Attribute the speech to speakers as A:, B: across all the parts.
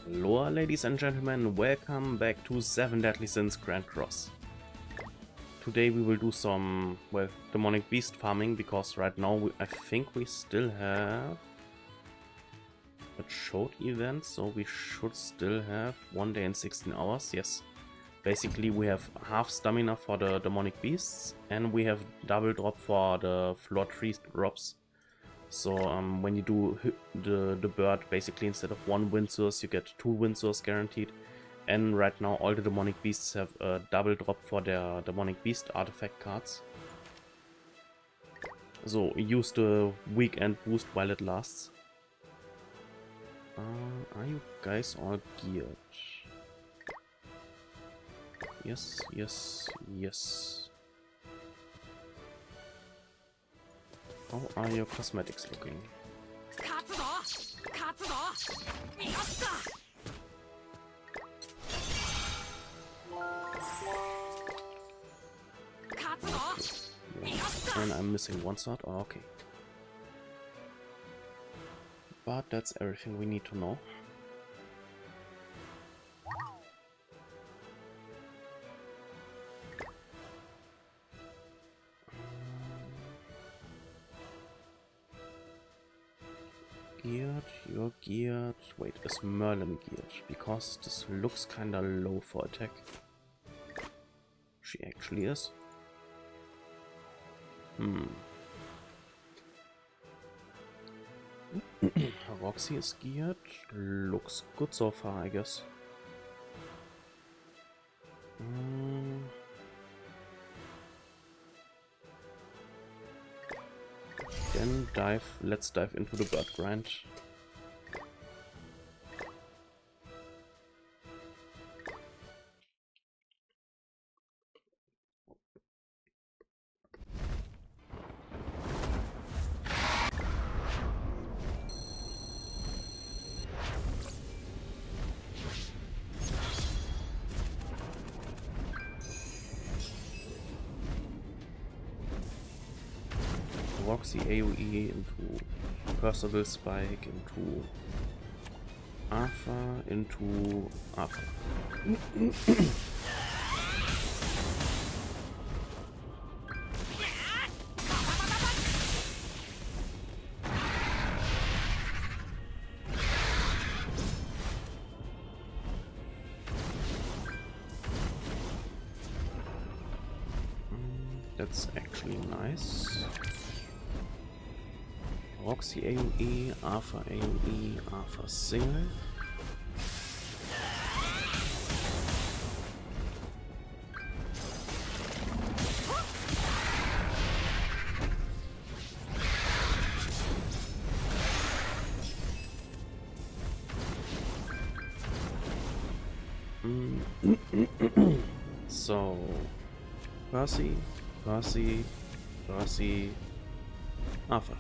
A: Hello, ladies and gentlemen, welcome back to 7 Deadly Sins Grand Cross. Today we will do some, well, demonic beast farming, because right now I think we still have a showed event, so we should still have 1 day and 16 hours, yes. Basically we have half stamina for the demonic beasts, and we have double drop for the floor 3 drops. So when you do the bird, basically instead of 1 wind source you get 2 wind source guaranteed. And right now all the demonic beasts have a double drop for their demonic beast artifact cards. So use the weekend boost while it lasts. Are you guys all geared? Yes, yes, yes. How are your cosmetics looking? And I'm missing 1 slot? Oh, okay. But that's everything we need to know. Geared, you're geared. Wait, is Merlin geared? Because this looks kinda low for attack. She actually is. Roxy is geared. Looks good so far, I guess. Then let's dive into the bird grind. Roxy AoE into Percival Spike into Arthur into Arthur. That's actually nice. Roxy AoE, Arthur AoE, Arthur single. So, Percy, Arthur.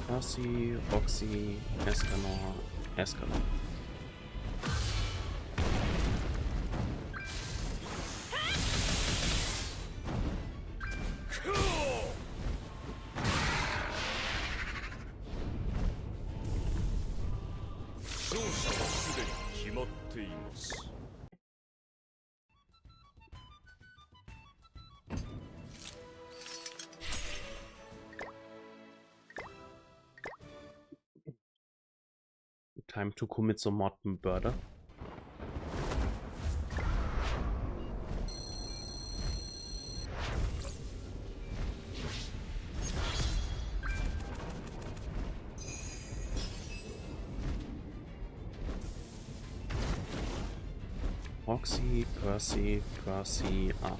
A: Percy, Roxy, Escanor. Time to commit some modern birder. Roxy, Percy, Arthur.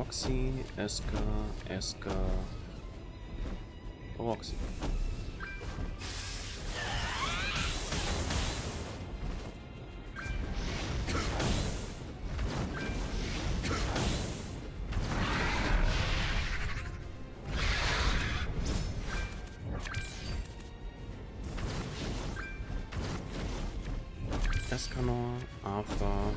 A: Roxy, Eska, Roxy. Escanor, Arthur,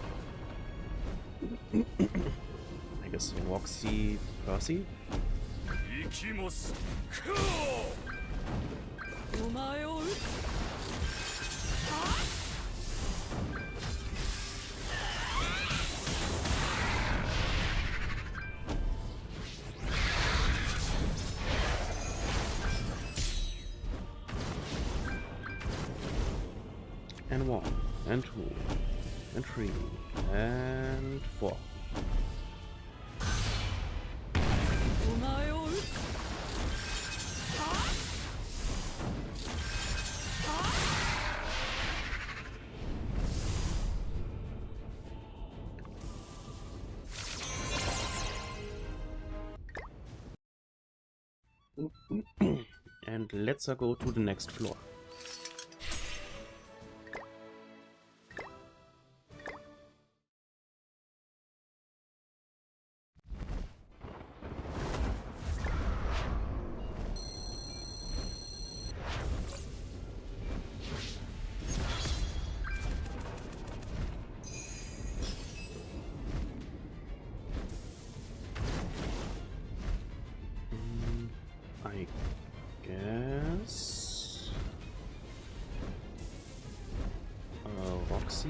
A: I guess Roxy, Percy?
B: 行きますかお前を撃つ
A: And 1, and 2, and 3, and 4.
B: お前を撃つ
A: And let's go to the next floor. I guess Roxy.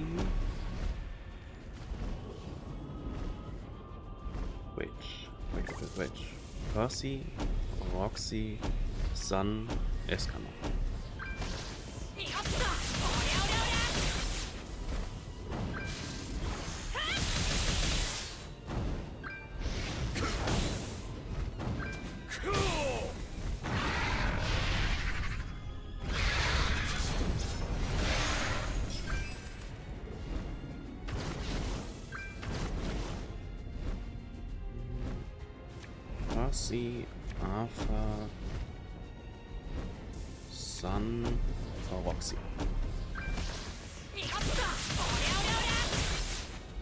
A: Wait. Percy, Roxy, Sun, Escanor.
B: やったおりゃおりゃおりゃ
A: Percy, Arthur, Sun, Roxy.
B: やったおりゃおりゃおりゃ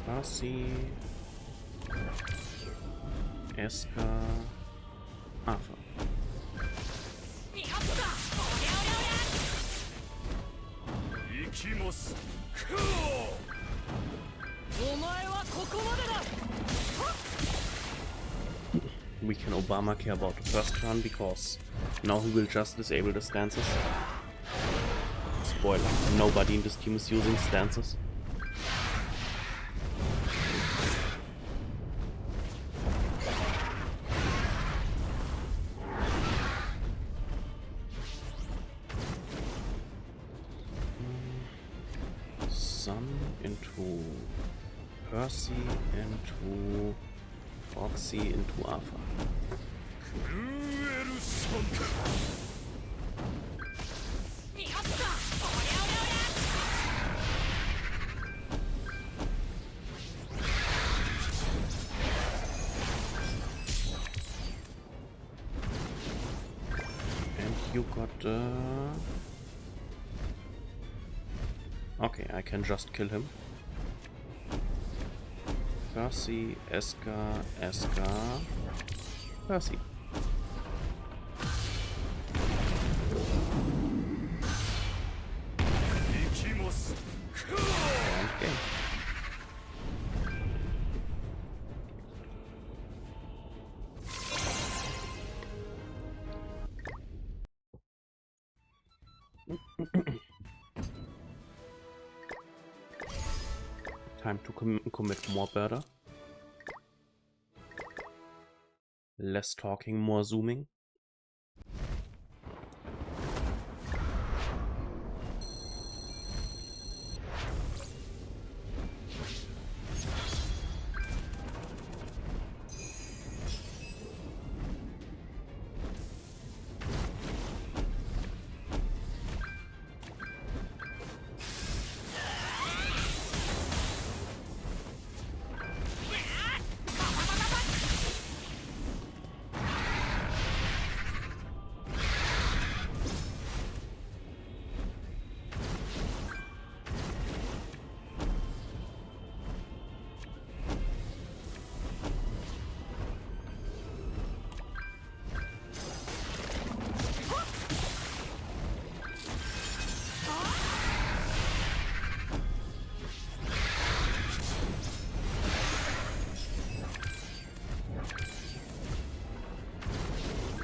A: Percy, Eska, Arthur.
B: やったおりゃおりゃおりゃ行きますかお前はここまでだ
A: We can Obamacare about the first turn because now he will just disable the stances. Spoiler, nobody in this team is using stances. Sun into Percy into Roxy into Arthur.
B: ルーエルソンやったおりゃおりゃおりゃ
A: And you got okay, I can just kill him. Percy, Eska, Percy.
B: 行きますか
A: And game. Time to commit more murder. Less talking, more zooming.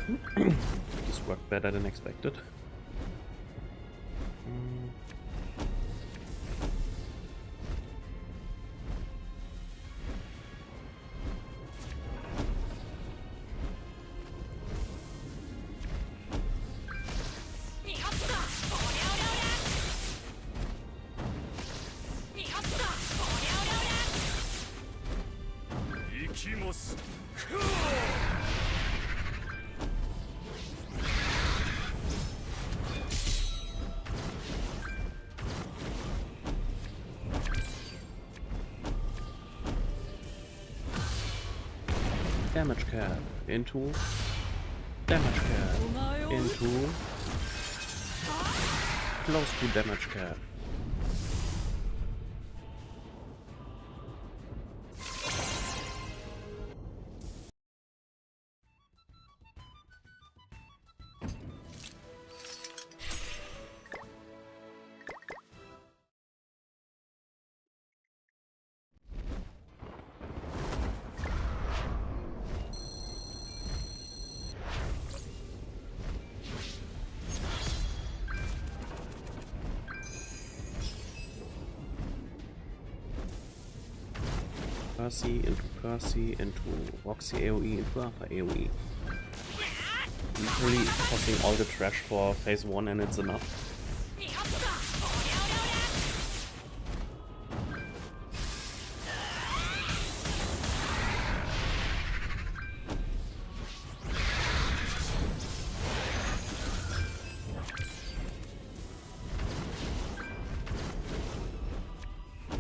A: This worked better than expected. Damage cap into damage cap into close to damage cap. Percy into Roxy AoE into Alpha AoE. Literally tossing all the trash for phase 1 and it's enough.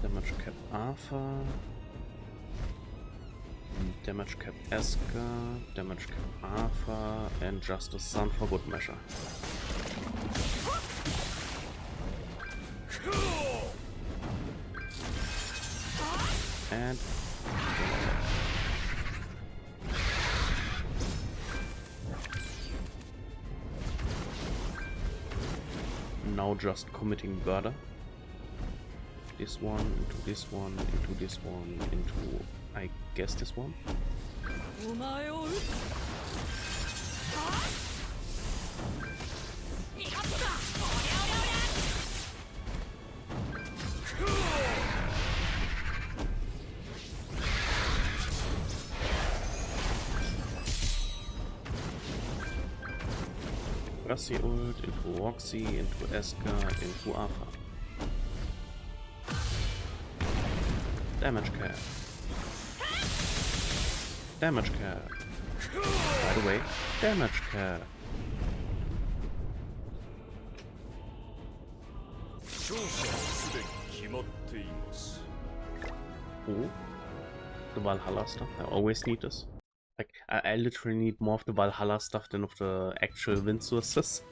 A: Damage cap Alpha. Damage cap Eska, damage cap Alpha, and Justice Sun for good measure. And now just committing murder. This one into this one into this one into I guess this one. Percy ult into Roxy into Eska into Alpha. Damage cap. Damage cap. By the way, damage cap. Oh, the Valhalla stuff. I always need this. Like, I literally need more of the Valhalla stuff than of the actual wind sources.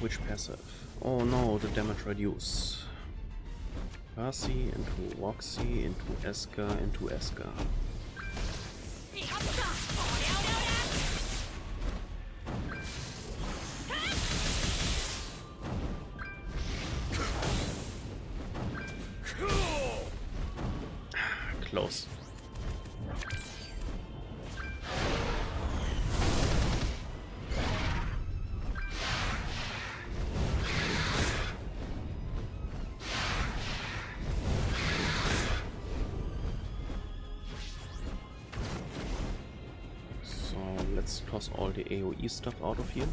A: Which passive? Oh no, the damage reduce. Percy into Roxy into Eska into Eska. Close. Let's toss all the AoE stuff out of here.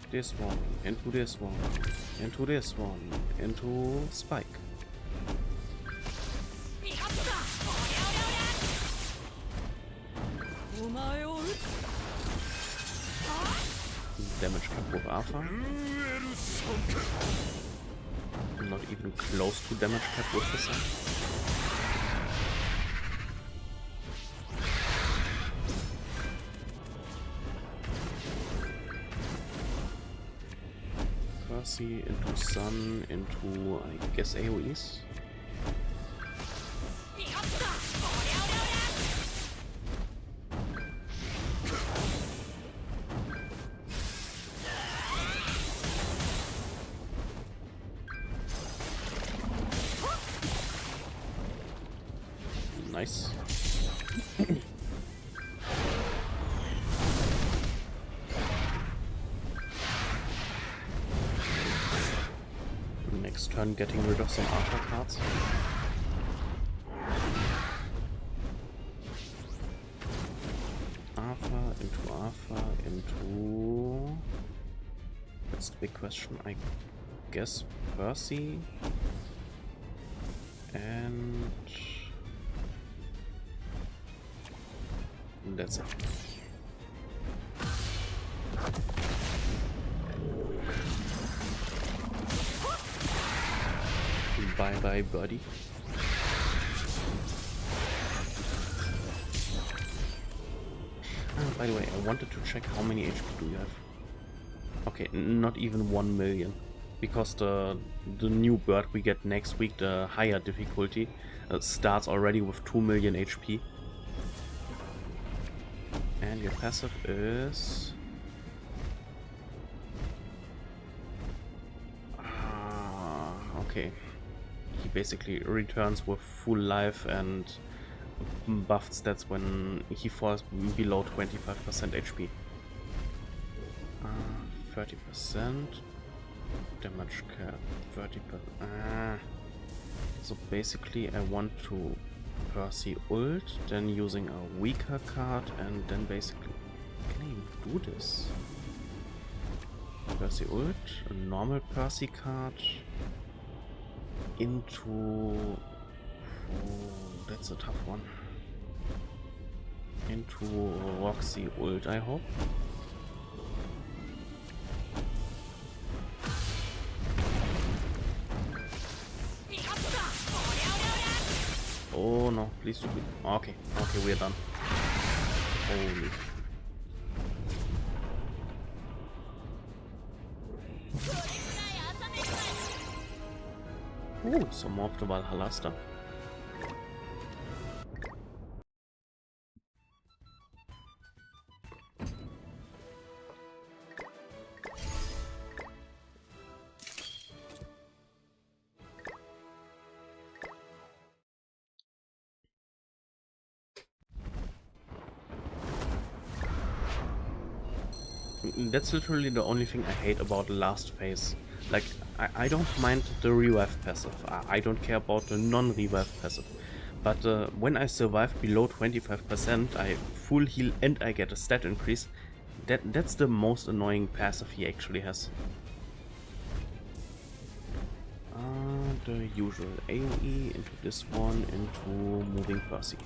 A: This one, into this one, into this one, into Spike. damage cap with Alpha. Not even close to damage cap with the Sun. Percy into Sun into, I guess, AoEs. Nice. Next turn, getting rid of some Alpha cards. Alpha into... That's the big question. I guess Percy. And... that's it. Bye bye, buddy. By the way, I wanted to check how many HP do you have. Okay, not even 1 million. Because the new bird we get next week, the higher difficulty, starts already with 2 million HP. And your passive is... okay. He basically returns with full life and buffed stats when he falls below 25% HP. 30% damage cap, 30%. So basically I want to Percy ult, then using a weaker card, and then basically... can I even do this? Percy ult, a normal Percy card, into... oh, that's a tough one. Into Roxy ult, I hope. Oh no, please do it. Okay, okay, we're done. Holy. Oh, some more of the Valhalla stuff. That's literally the only thing I hate about the last phase. Like, I don't mind the revive passive. I don't care about the non-revive passive. But when I survive below 25%, I full heal and I get a stat increase. That's the most annoying passive he actually has. The usual AoE into this one, into moving Percy.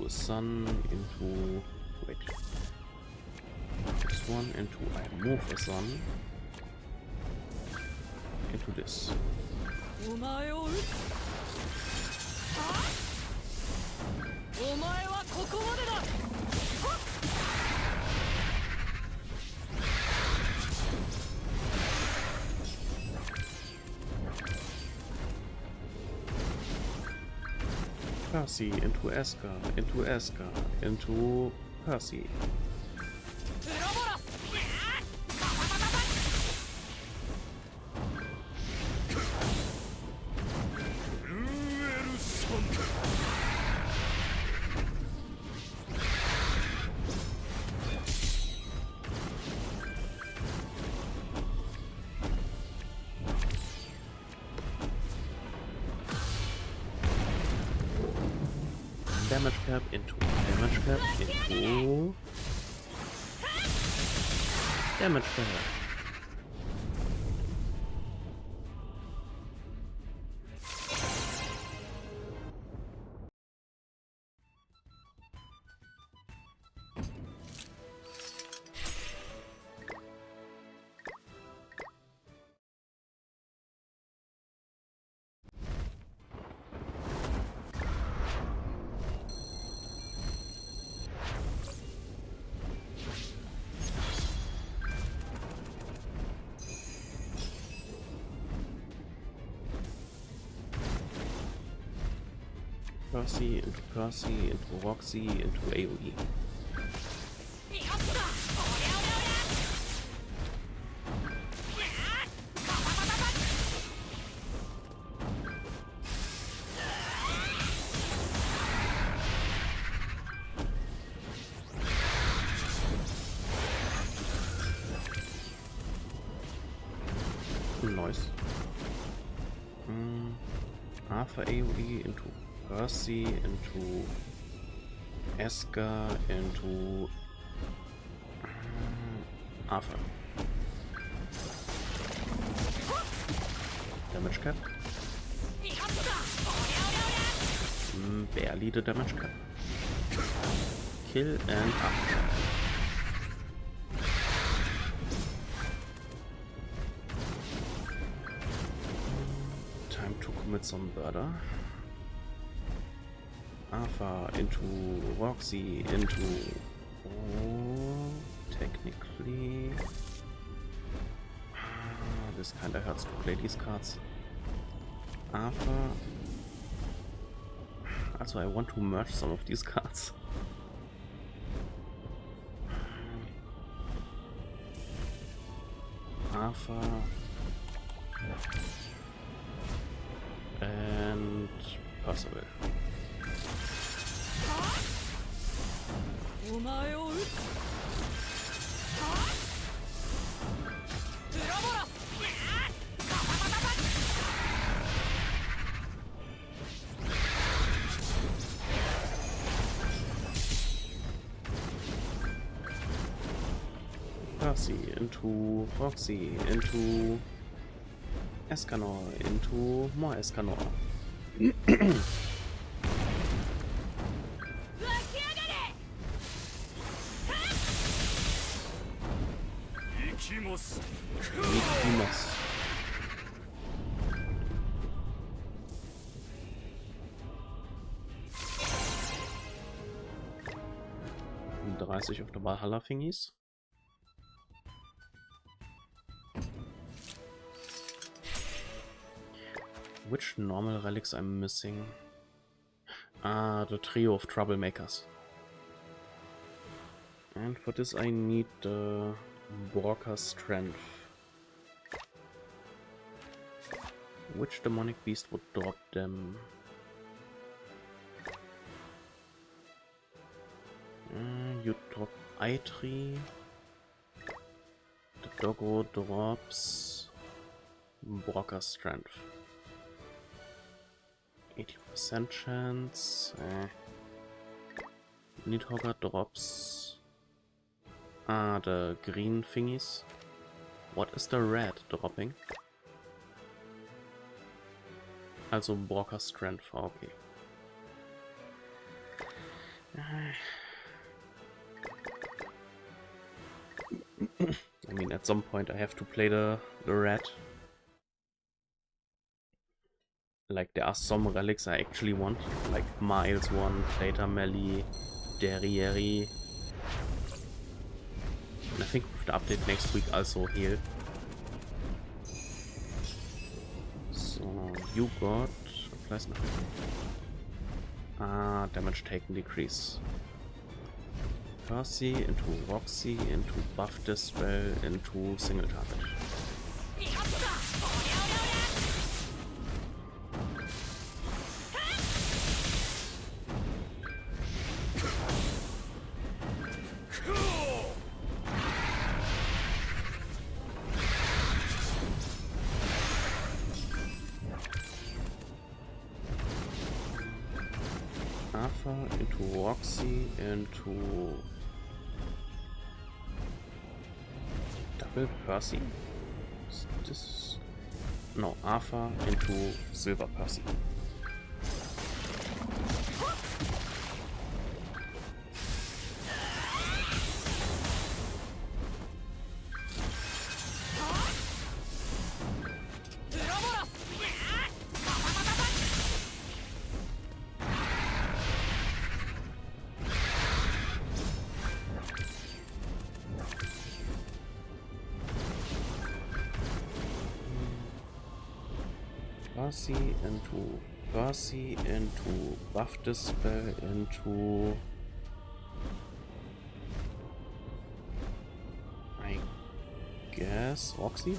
A: Sun into... wait. This one into... I move a sun into this. Percy into Esker, into Percy. Damage cap into Damage cap into damage cap. Percy, into Roxy, into AoE.
B: やったおりゃおりゃおりゃやーパパパパパ
A: Nice. Arthur AoE into Percy, into Esker, into Arthur. Damage cap.
B: やったおりゃおりゃおりゃ
A: Barely the damage cap. Kill and up. Time to commit some murder. Alpha into Roxy into... Oh, technically... This kinda hurts to play these cards. Alpha... Also, I want to merge some of these cards. Alpha... And... Percival.
B: お前を撃つはプロボロスやーパパパパパ
A: Percy into Roxy into Escanor into more Escanor.
B: きます。30 auf der Valhalla Thingies. Which normal relics I'm missing? Ah, the trio of troublemakers. And for this I need Borka's strength. Which demonic beast would drop them? You drop Eitri. The doggo drops Borka's strength. 80% chance. Nidhogger drops the green thingies. What is the red dropping? Also Borka's strength, okay. I mean, at some point I have to play the red. Like, there are some relics I actually want, like Miles 1, Plater Melly, Derriere. And I think with the update next week also heal. So, you got... applies nothing. Damage taken decrease. Percy into Roxy, into Buff Dispel, into single target.
A: Arthur, into Roxy, into double Percy. Is this? No, Arthur into Silver Percy. Percy into buff dispel into I guess Roxy?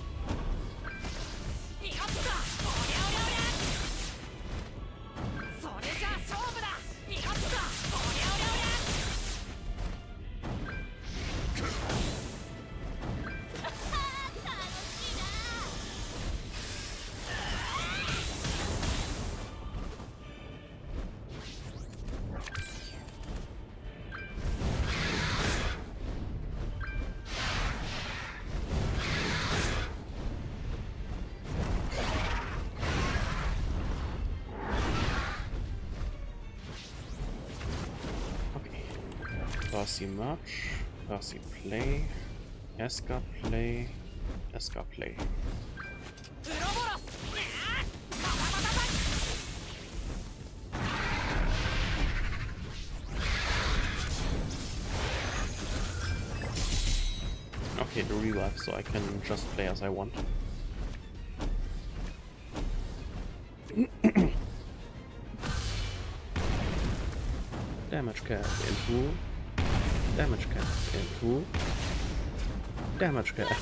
A: Percy merch, Percy play, Eska play, Eska play. Okay, the revive, so I can just play as I want. Damage cap into damage cap into damage cap.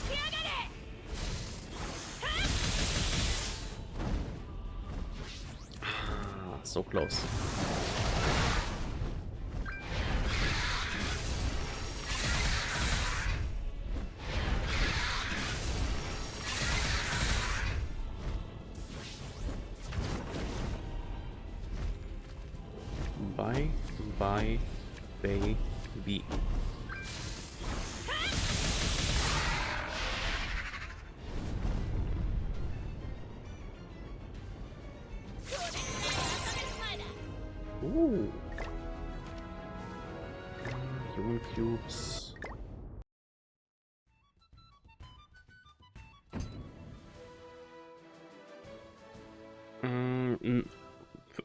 A: Ah, so close. Bye, baby. Ooh. Human cubes.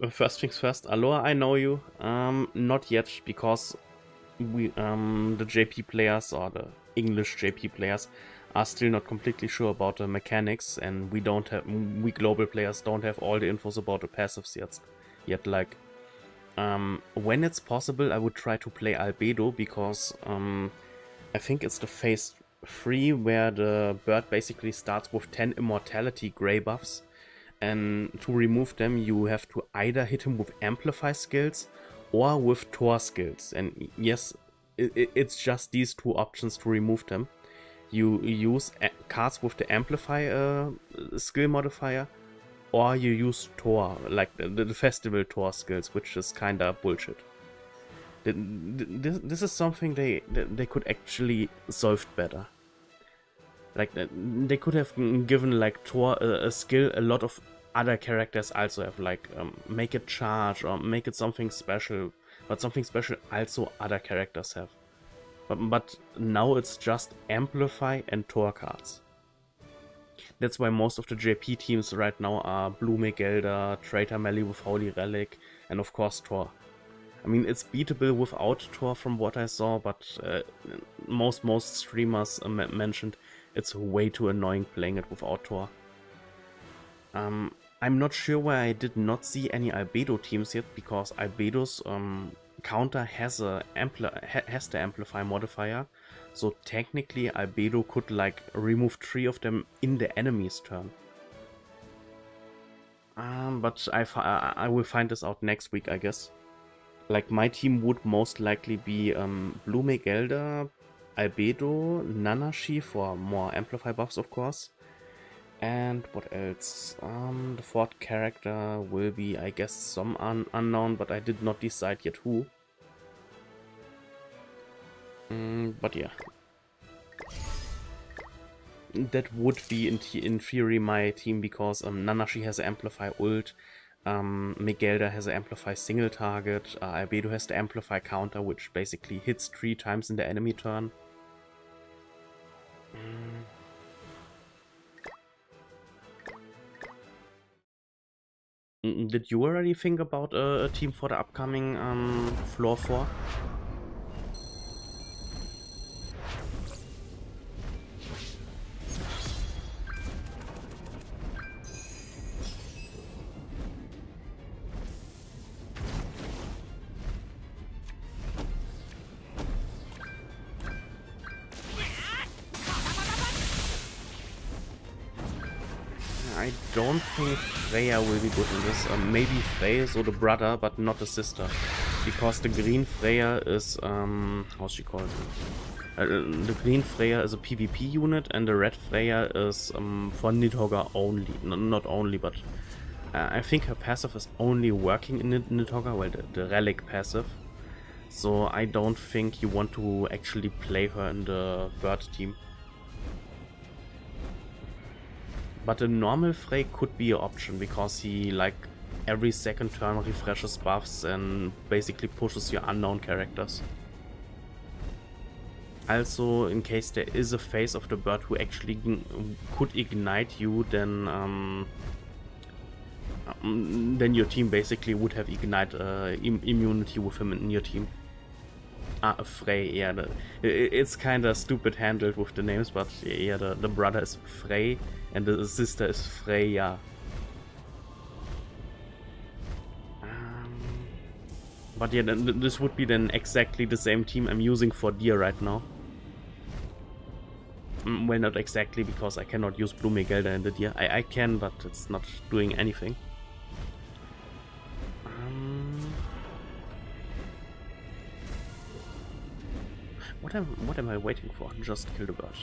A: First things first, Aloha, I know you. Not yet, because we the JP players or the English JP players are still not completely sure about the mechanics, and we global players don't have all the infos about the passives yet. Like, when it's possible, I would try to play Albedo, because I think it's the phase 3 where the bird basically starts with 10 immortality gray buffs. And to remove them, you have to either hit him with Amplify skills or with Tor skills. And yes, it's just these two options to remove them. You use cards with the Amplify skill modifier, or you use Tor, like the Festival Tor skills, which is kinda bullshit. This is something they could actually solve better. Like, they could have given, like, Tor a skill a lot of other characters also have, like, make it charge or make it something special, but something special also other characters have. But now it's just Amplify and Tor cards. That's why most of the JP teams right now are Blue Megelda, Traitor Melee with Holy Relic, and of course Tor. I mean, it's beatable without Tor from what I saw, but most streamers mentioned it's way too annoying playing it without Tor. I'm not sure why I did not see any Albedo teams yet, because Albedo's counter has the Amplify modifier, so technically Albedo could, like, remove 3 of them in the enemy's turn. But I will find this out next week, I guess. Like, my team would most likely be Blue Megelda, Albedo, Nanashi for more Amplify buffs, of course. And what else? The fourth character will be, I guess, some unknown, but I did not decide yet who. But yeah. That would be in theory my team, because Nanashi has an Amplify ult, Miguelda has an Amplify single target, Albedo has the Amplify counter, which basically hits 3 times in the enemy turn. Did you already think about a team for the upcoming Floor 4? I don't think Freya will be good in this. Maybe Frey, so the brother, but not the sister. Because the green Freya is, how's she called? The green Freya is a PvP unit, and the red Freya is for Nidhogger only. Not only, but I think her passive is only working in Nidhogger, well, the relic passive. So I don't think you want to actually play her in the bird team. But a normal Frey could be an option, because he, like, every second turn refreshes buffs and basically pushes your unknown characters. Also, in case there is a phase of the bird who actually could ignite you, then your team basically would have ignite immunity with him in your team. Frey, yeah, it's kind of stupid handled with the names, but yeah, the brother is Frey and the sister is Freya. But yeah, this would be then exactly the same team I'm using for Deer right now. Well, not exactly, because I cannot use Blue Miguelda in the Deer. I can, but it's not doing anything. What am I waiting for? Just kill the bird.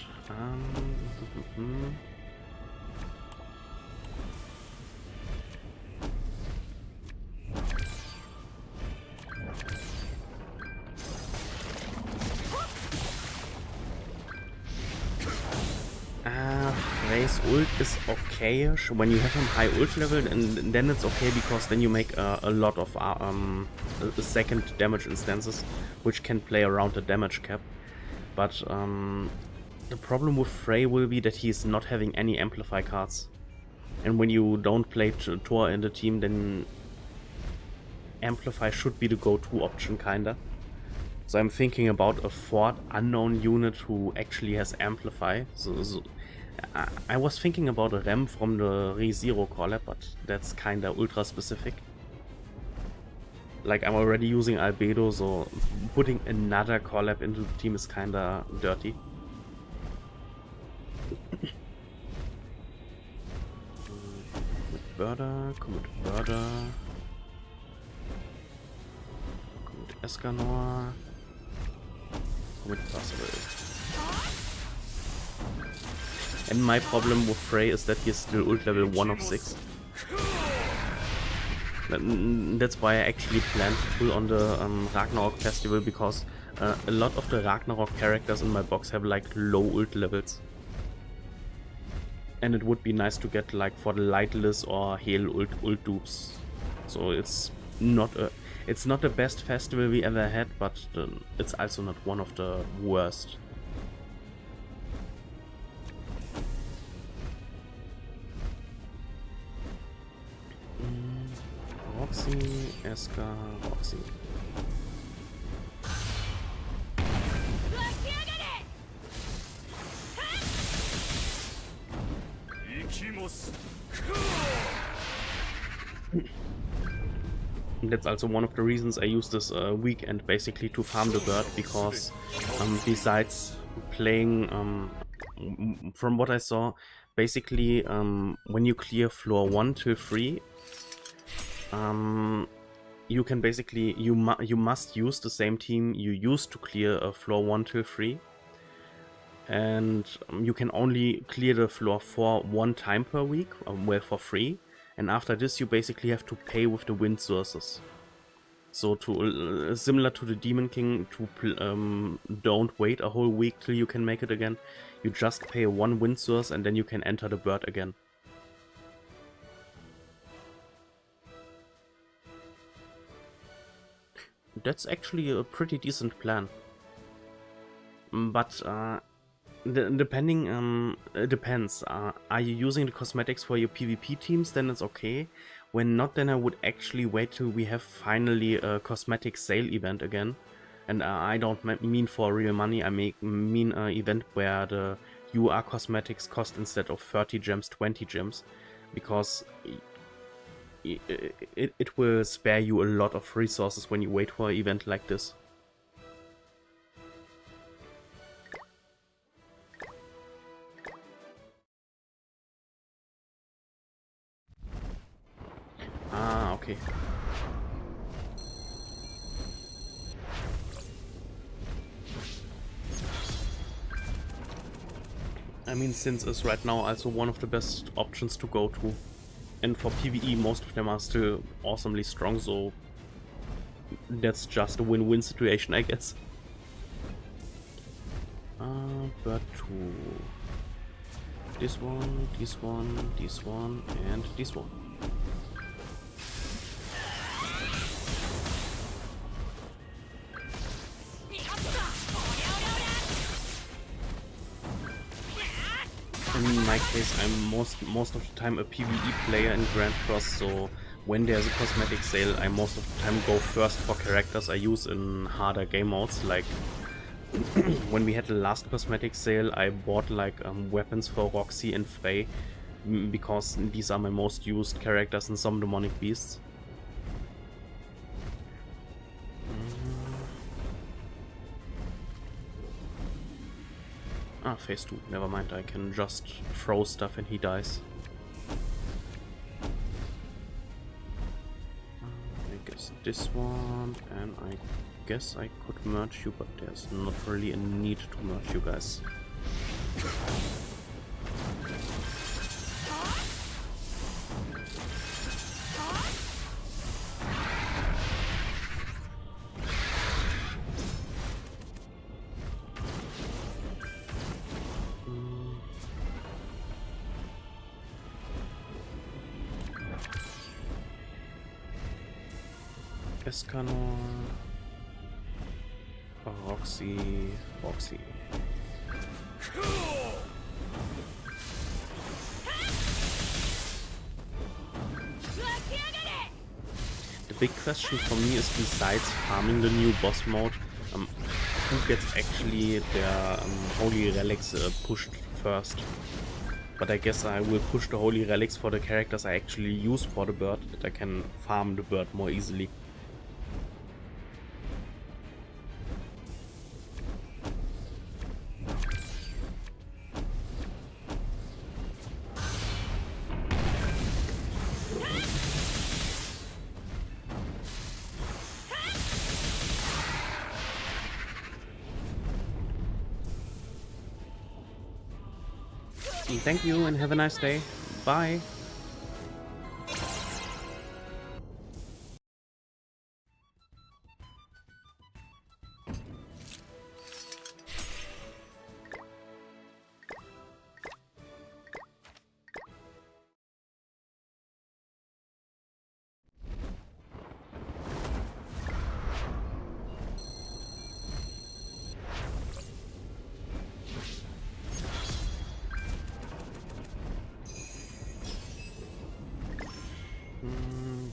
A: Frey's ult is okay-ish. When you have him high ult level, and then it's okay, because then you make a lot of second damage instances, which can play around the damage cap. But the problem with Frey will be that he's not having any Amplify cards. And when you don't play Thor in the team, then Amplify should be the go-to option, kinda. So I'm thinking about a fourth unknown unit who actually has Amplify. So I was thinking about a Rem from the ReZero collab, but that's kinda ultra specific. Like, I'm already using Albedo, so putting another collab into the team is kinda dirty. Birder, Comet Birder, Comet Escanor, Comet Buzzwell. And my problem with Frey is that he's still ult level 1 of 6. That's why I actually planned to pull on the Ragnarok festival, because a lot of the Ragnarok characters in my box have like low ult levels. And it would be nice to get like for the Lightless or Hail ult dupes. So it's not the best festival we ever had, but it's also not one of the worst. Roxy, Eska, Roxy. That's also one of the reasons I use this weekend basically to farm the bird, because besides playing, from what I saw, basically when you clear floor 1 till 3, you can basically, you must use the same team you used to clear floor 1 till 3. and you can only clear the floor for 1 time per week, well, for free, and after this you basically have to pay with the wind sources. So to similar to the Demon King, to don't wait a whole week till you can make it again. You just pay 1 wind source and then you can enter the bird again. That's actually a pretty decent plan. But depending, it depends. Are you using the cosmetics for your PvP teams? Then it's okay. When not, then I would actually wait till we have finally a cosmetic sale event again. And I don't mean for real money, I mean an event where the UR cosmetics cost instead of 30 gems, 20 gems. Because it will spare you a lot of resources when you wait for an event like this. Ah, okay. I mean, Sins is right now also one of the best options to go to. And for PvE, most of them are still awesomely strong, so that's just a win-win situation, I guess. But two. This one, this one, this one, and this one. In my case, I'm most of the time a PvE player in Grand Cross, so when there's a cosmetic sale, I most of the time go first for characters I use in harder game modes. Like when we had the last cosmetic sale, I bought like weapons for Roxy and Frey, because these are my most used characters in some demonic beasts. Ah, phase 2. Never mind, I can just throw stuff and he dies. I guess this one, and I guess I could merge you, but there's not really a need to merge you guys. Escanor, Roxy. The big question for me is, besides farming the new boss mode, who gets actually their holy relics pushed first. But I guess I will push the holy relics for the characters I actually use for the bird, that I can farm the bird more easily. Thank you and have a nice day. Bye.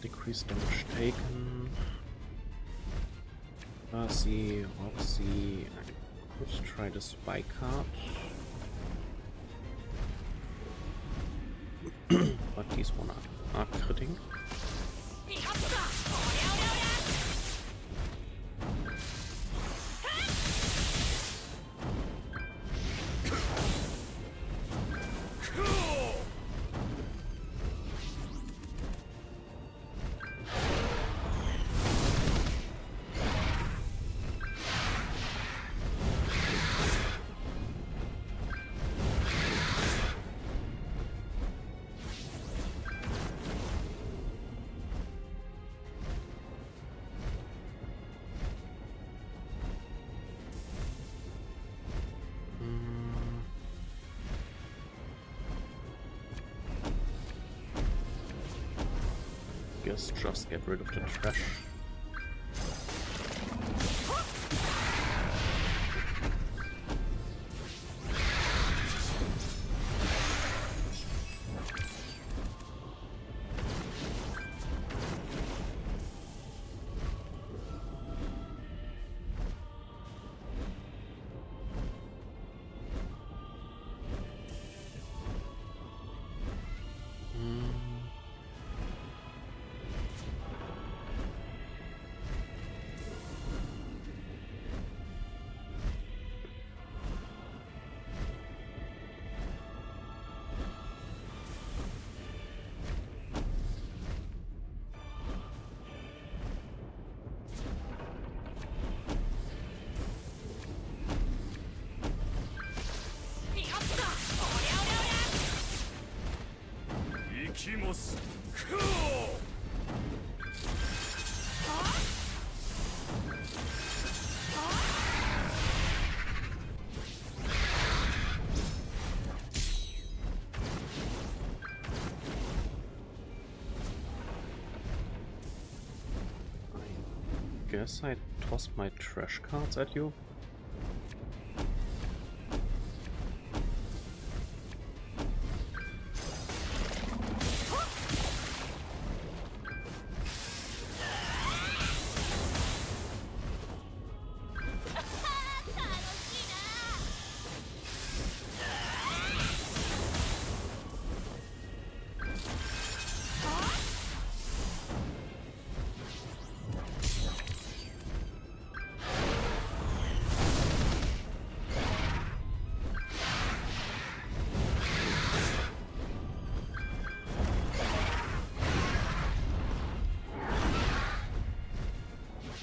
A: Decreased damage taken. Roxy. I could try the spy card. But these one are critting. guess just get rid of the trash. Guess I toss my trash cards at you.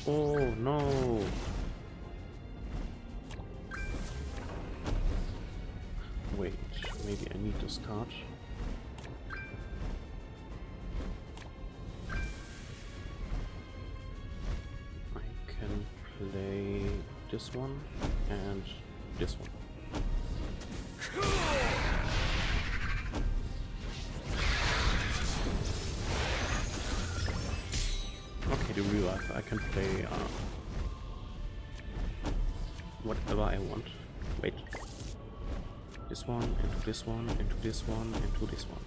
A: Oh no! Wait, maybe I need this card. I can play this one and this one. Okay, the real life. I can play whatever I want. Wait. This one, into this one, into this one, into this one.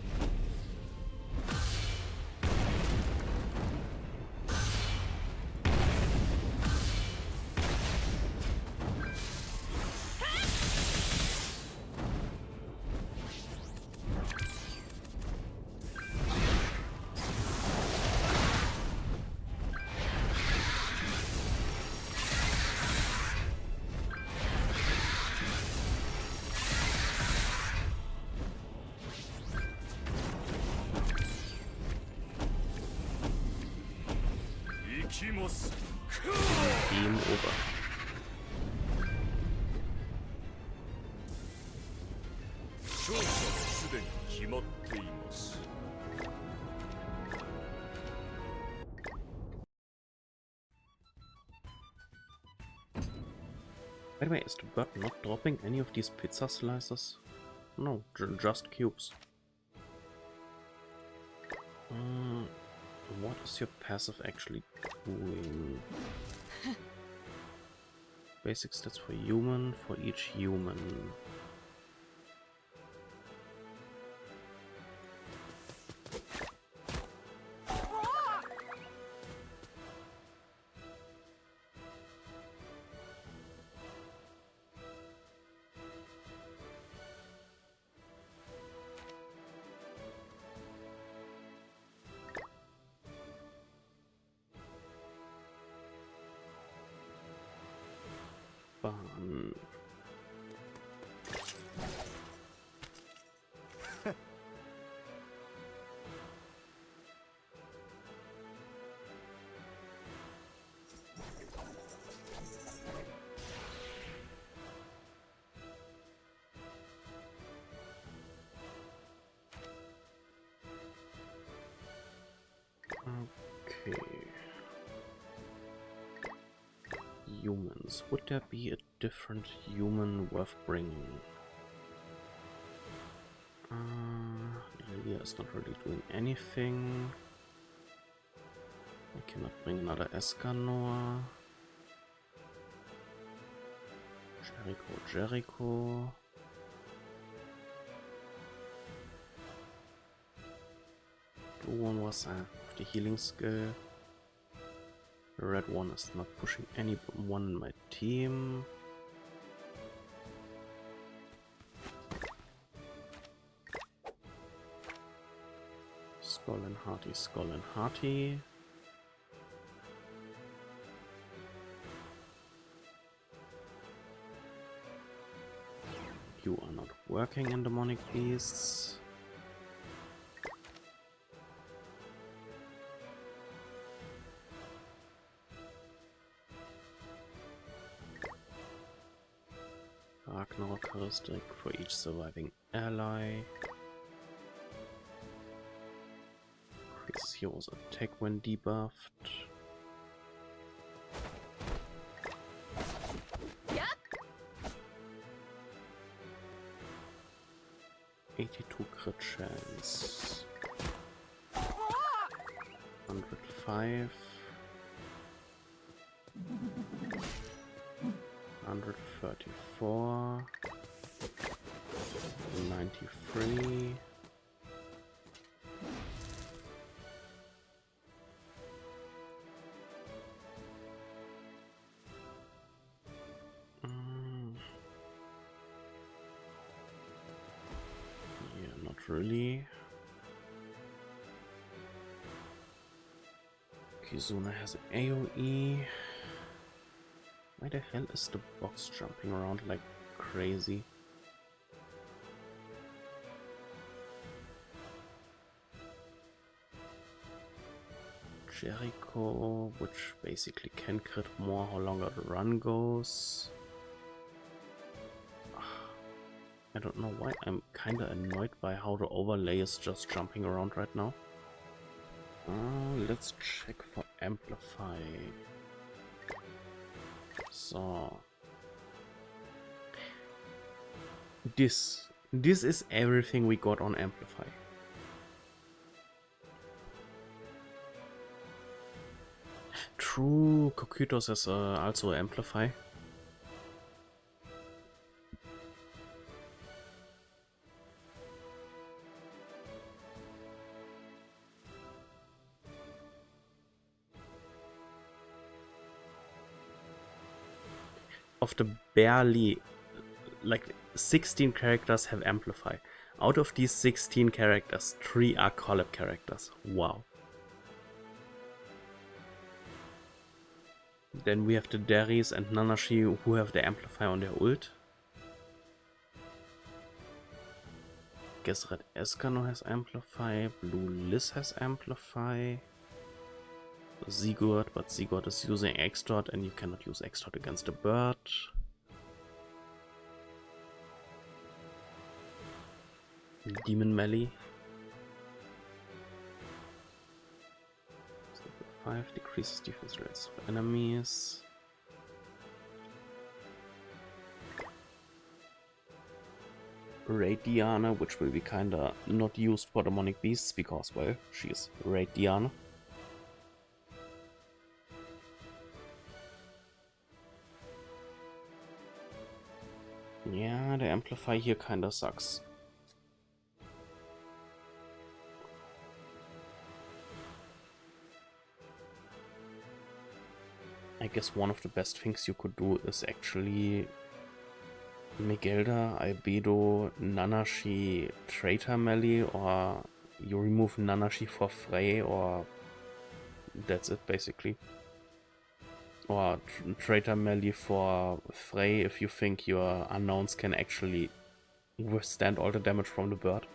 A: Game over. By the way, is the bird not dropping any of these pizza slices? No, just cubes. What is your passive actually doing? Basic stats for human, for each human. Fun. Okay. Humans. Would there be a different human worth bringing? Lilia is not really doing anything. I cannot bring another Escanor. Jericho. Blue one was the healing skill. The red one is not pushing anyone in my team. Skull and Hearty, Skull and Hearty. You are not working in Demonic Beasts. Ragnarok characteristic for each surviving ally. Increases hero's attack when debuffed.
C: Yep.
A: 82 crit chance. 105. 134. 93. Yeah, not really. Kizuna has an AoE. Why the hell is the box jumping around like crazy? Jericho, which basically can crit more how longer the run goes. I don't know why I'm kinda annoyed by how the overlay is just jumping around right now. Let's check for Amplify. So this is everything we got on Amplify. True, Cocytus is also Amplify. Of the barely, like 16 characters have Amplify. Out of these 16 characters, 3 are collab characters. Wow. Then we have the Darius and Nanashi who have the Amplify on their ult. Guess Red Escanor has Amplify, Blue Liz has Amplify. Sigurd, but Sigurd is using Extort and you cannot use Extort against a bird. Demon Melee. 5 decreases defense rates for enemies. Raid Diana, which will be kinda not used for Demonic Beasts because, well, she is Raid Diana. Yeah, the Amplify here kinda sucks. I guess one of the best things you could do is actually Megelda, Albedo, Nanashi, Traitor Melee, or you remove Nanashi for Frey, or that's it basically. Or Traitor Melee for Frey if you think your unknowns can actually withstand all the damage from the bird.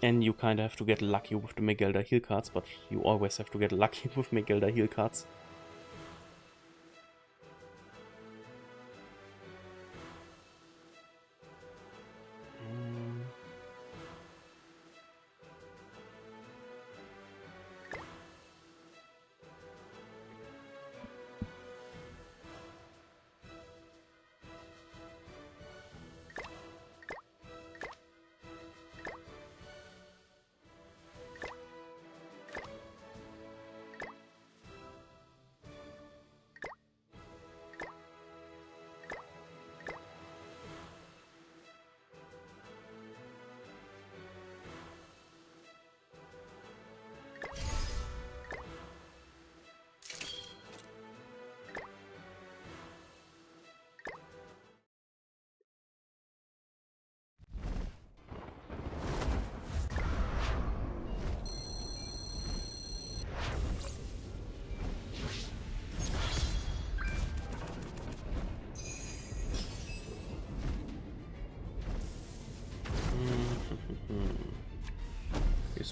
A: And you kind of have to get lucky with the Megelda heal cards, but you always have to get lucky with Megelda heal cards.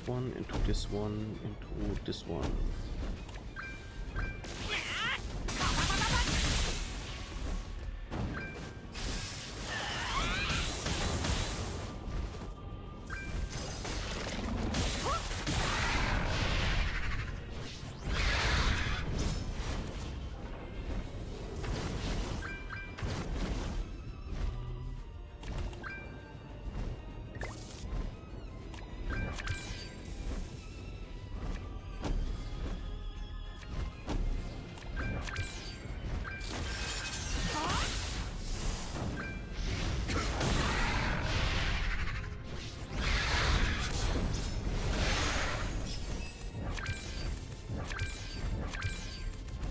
A: one, into this one, into this one.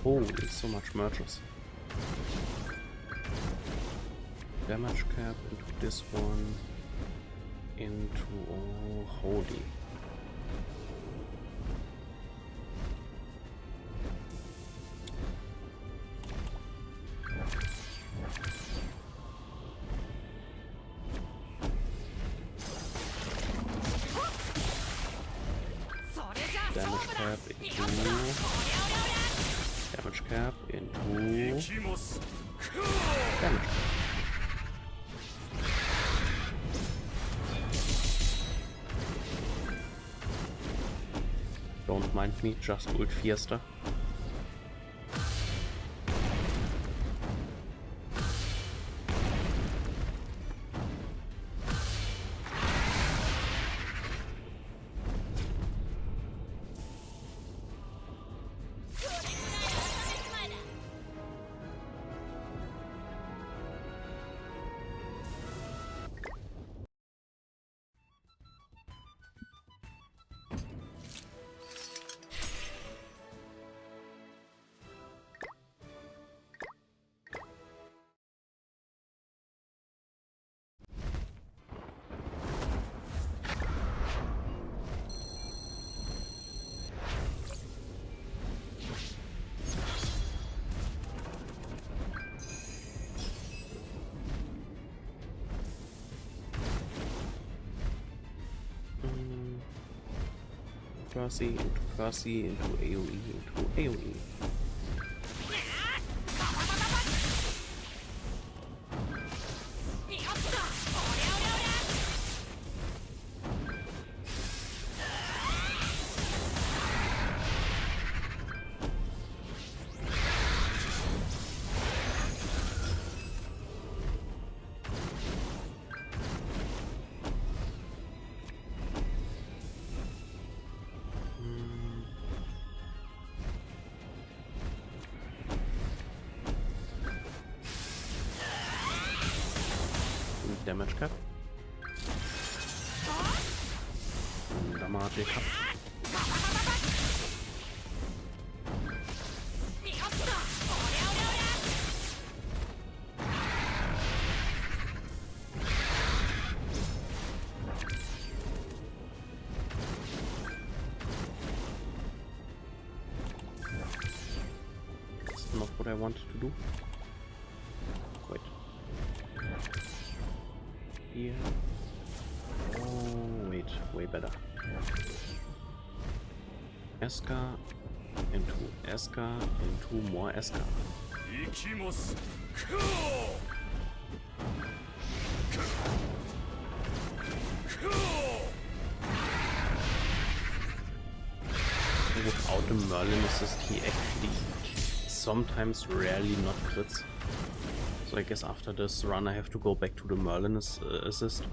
A: Holy, so much merges. Damage cap into this one. Into... oh, holy. Damage cap into... damage cap into... damage cap. Don't mind me, just ult Fiesta. Percy into AoE into AoE. Damage cap. Damage cap. That's not what I wanted to do. Wait. Here. Oh, wait, way better. Eska into Eska into more Eska. Without the Merlin assist, he actually sometimes rarely not crits. So I guess after this run I have to go back to the Merlin assist.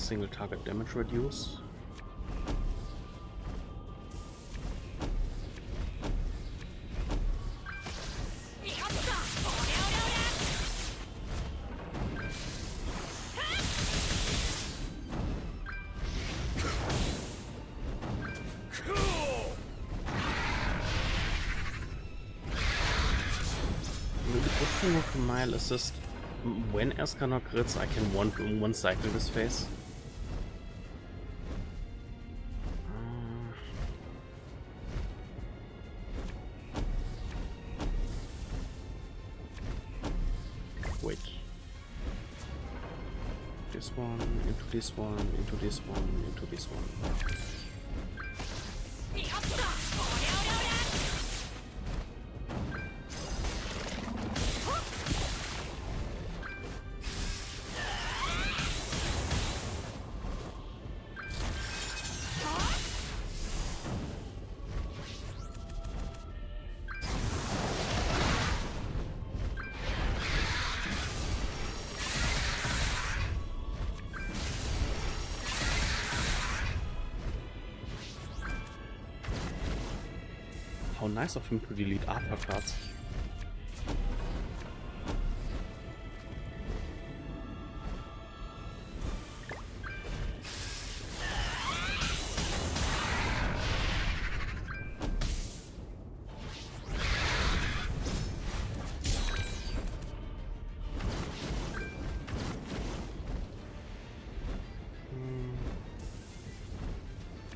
A: single target damage reduce. With Mile Assist, when Escanor crits, I can one cycle this phase. Wait. This one, into this one, into this one, into this one. How nice of him to delete Arthur cards.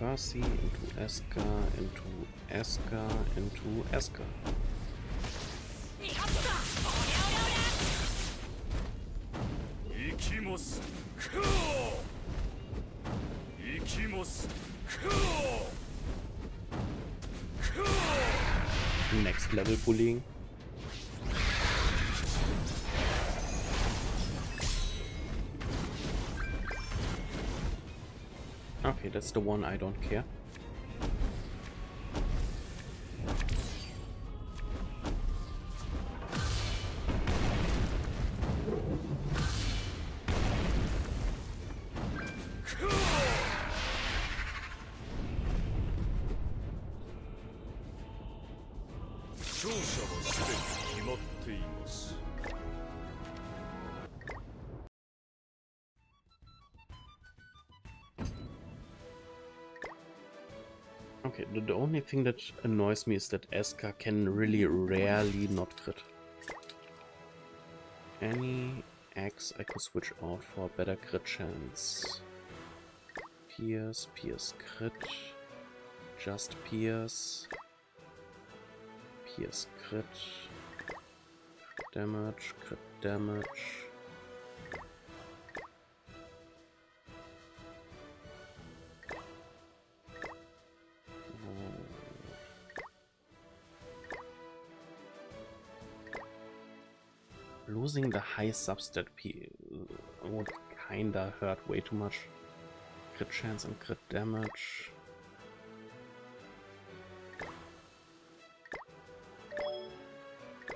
A: Percy into Eska, into Eska, into Eska. Next level bullying. Okay, that's the one I don't care. Okay, the only thing that annoys me is that Eska can really rarely not crit. Any X I could switch out for a better crit chance. Pierce, Pierce crit. Just Pierce. Pierce crit. Damage, crit damage. Losing the high substat P would kinda hurt way too much. Crit chance and crit damage.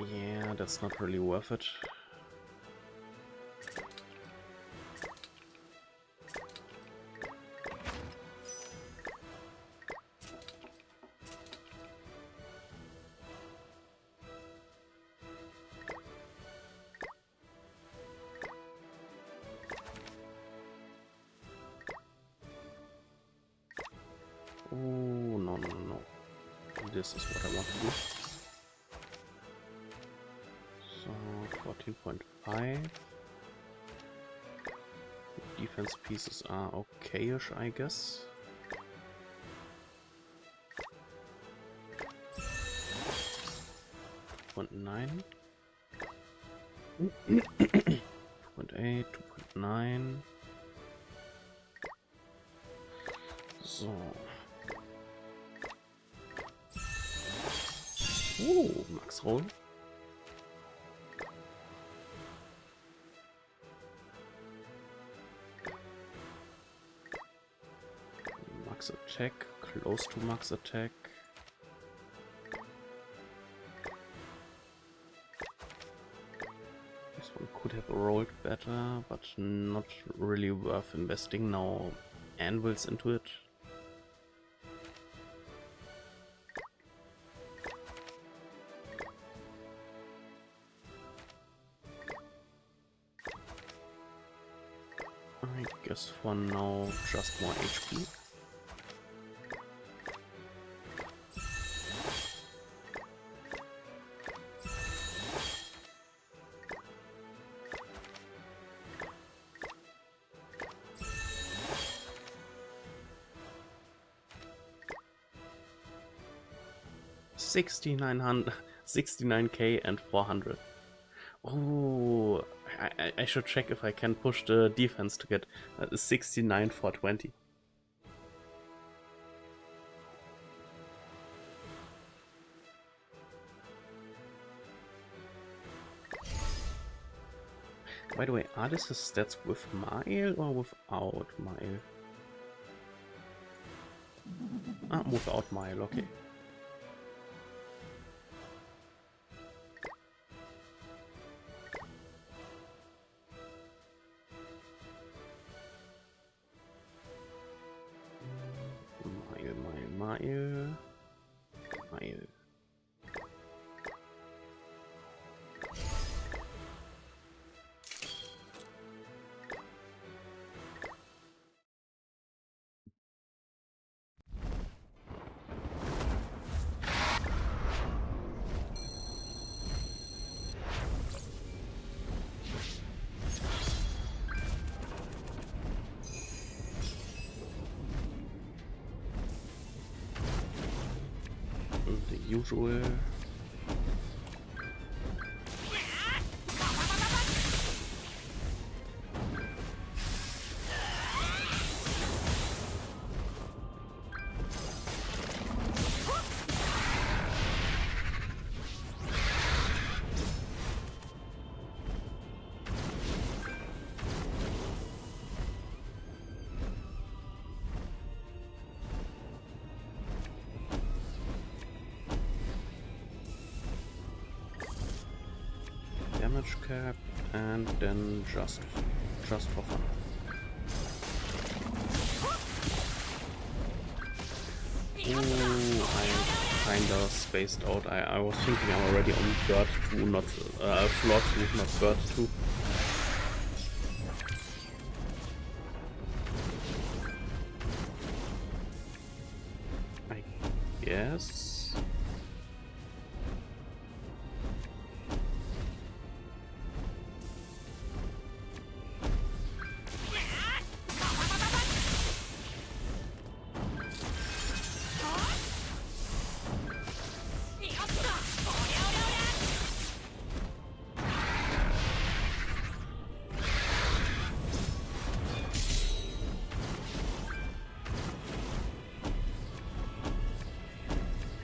A: Yeah, that's not really worth it. Oh, no, no, no. This is what I want to do. So, 14.5. Defense pieces are okay-ish, I guess. .9. 2.8, 2.9. So. Oh, Max Roll. Max Attack, close to Max Attack. This one could have rolled better, but not really worth investing now anvils into it. I guess for now, just more HP. $69K and 400. Oh, I should check if I can push the defense to get 69 for 20. By the way, are this his stats with Mile or without Mile? Ah, without Mile, okay. Mile. The usual. Damage cap, and then just for fun. Ooh, I kinda spaced out. I was thinking I'm already on bird 2, not floor 2, not bird 2. I guess.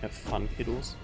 A: Have fun, kiddos.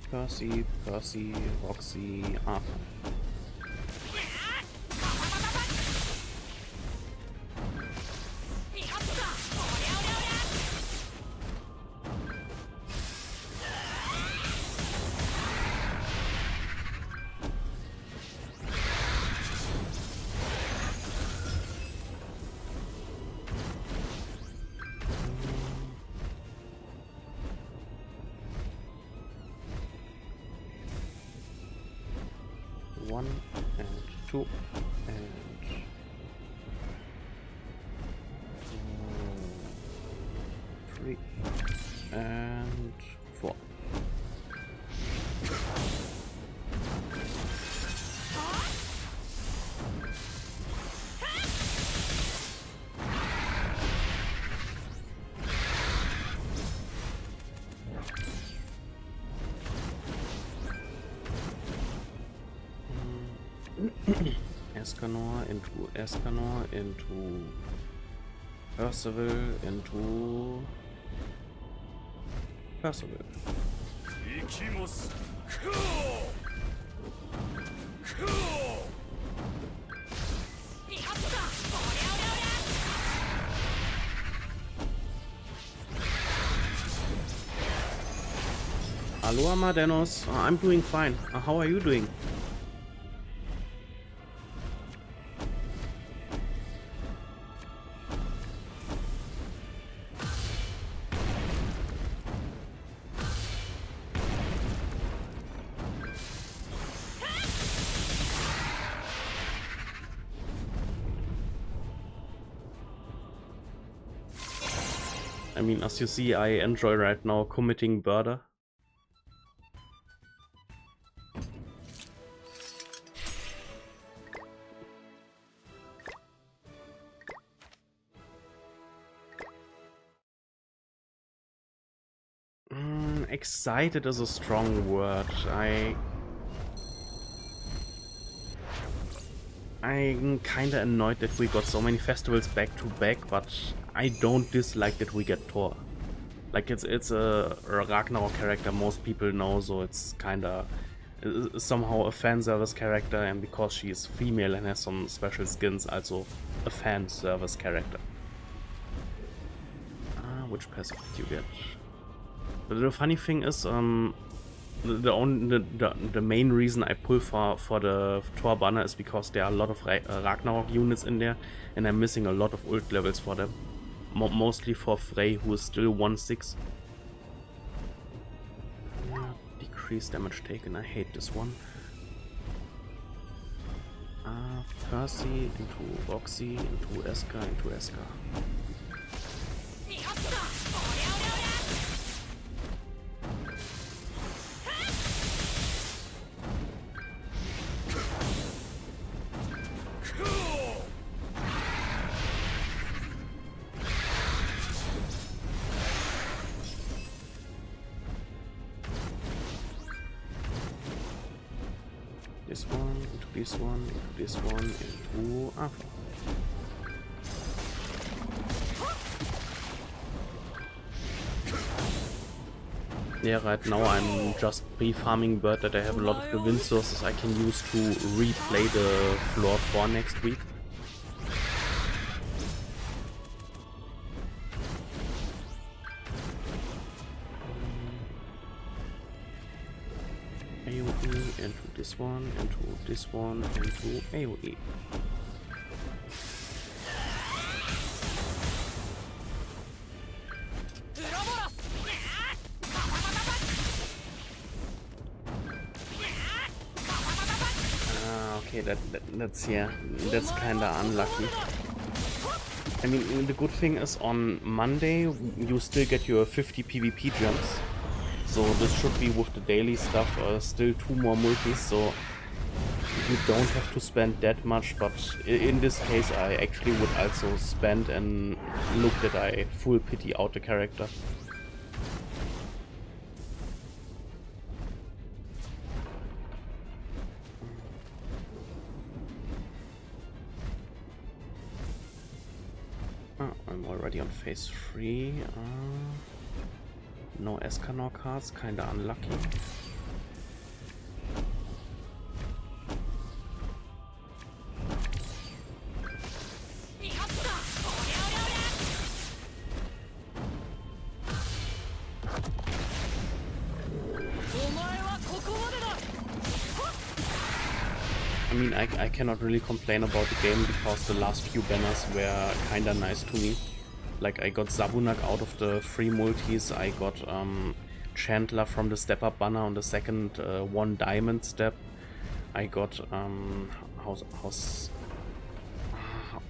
A: Percy, Roxy, Arthur. One and two and 3 and 4. Escanor into Escanor into Percival into Percival. Hello, Amadenos. I'm doing fine. How are you doing? I mean, as you see, I enjoy right now committing murder. Excited is a strong word. I'm kinda annoyed that we got so many festivals back to back, but I don't dislike that we get Thor. Like it's a Ragnarok character most people know, so it's kinda somehow a fan service character, and because she is female and has some special skins, also a fan service character. Which passive did you get? The funny thing is, the main reason I pull for the Thor banner is because there are a lot of Ragnarok units in there, and I'm missing a lot of ult levels for them. Mostly for Frey, who is still 1/6. Decreased damage taken, I hate this one. Percy into Roxy, into Eska, into Eska. This one, into this one, into this one, into Alpha. Yeah, right now I'm just pre-farming bird that I have a lot of the wind sources I can use to replay the floor for next week. AoE into this one, into this one, into AoE. Okay, that's kinda unlucky. I mean, the good thing is on Monday you still get your 50 PvP gems. So this should be with the daily stuff, still 2 more multis, so you don't have to spend that much, but in this case I actually would also spend and look that I full pity out the character. I'm already on phase 3. No Escanor cards, kinda unlucky. I mean, I cannot really complain about the game because the last few banners were kinda nice to me. Like, I got Zabunak out of the free multis, I got Chandler from the step up banner on the second 1 diamond step. I got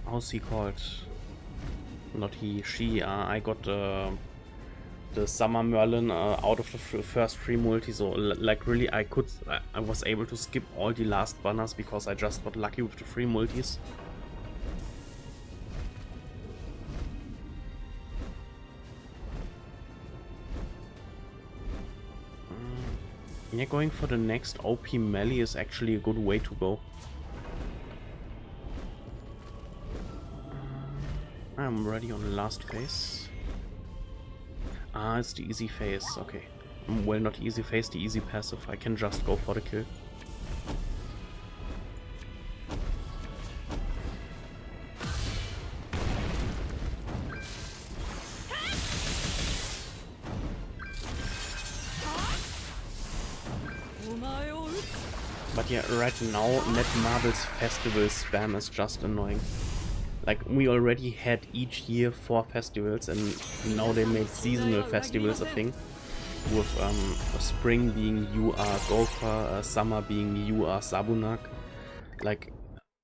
A: how's he called? Not he, she. I got the Summer Merlin out of the first free multi, so like really I was able to skip all the last banners because I just got lucky with the free multis. Yeah, going for the next OP melee is actually a good way to go. I'm ready on the last phase. Ah, it's the easy phase, okay. Well, not the easy phase, the easy passive. I can just go for the kill. But yeah, right now, Netmarble's festival spam is just annoying. Like, we already had each year 4 festivals, and now they made seasonal festivals a thing. With spring being You Are Gopher, summer being You Are Sabunak. Like,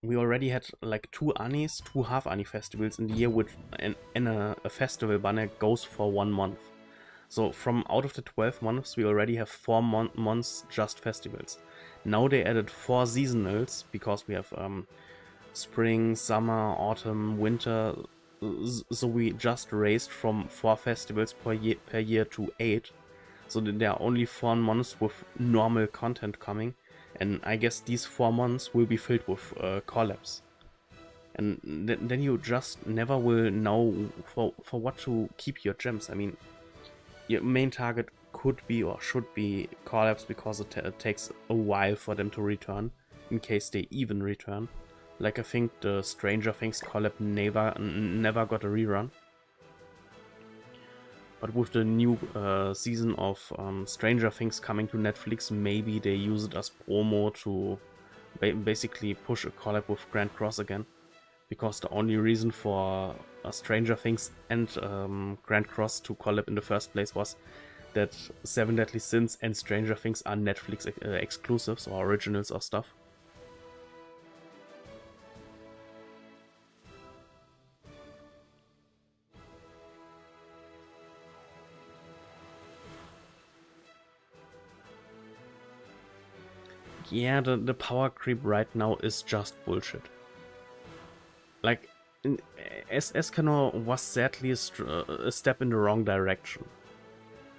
A: we already had like 2 Anis, 2 half-Ani festivals in the year, which and a festival banner goes for 1 month. So from out of the 12 months, we already have 4 months just festivals. Now they added 4 seasonals, because we have spring, summer, autumn, winter. So we just raised from 4 festivals per year to 8. So there are only 4 months with normal content coming. And I guess these 4 months will be filled with collabs. And then you just never will know for what to keep your gems. I mean, your main target could be or should be collabs, because it takes a while for them to return, in case they even return. Like, I think the Stranger Things collab never got a rerun. But with the new season of Stranger Things coming to Netflix, maybe they use it as promo to basically push a collab with Grand Cross again. Because the only reason for Stranger Things and Grand Cross to collab in the first place was that 7 Deadly Sins and Stranger Things are Netflix exclusives or originals or stuff. Yeah, the power creep right now is just bullshit. Like, Escanor was sadly a step in the wrong direction.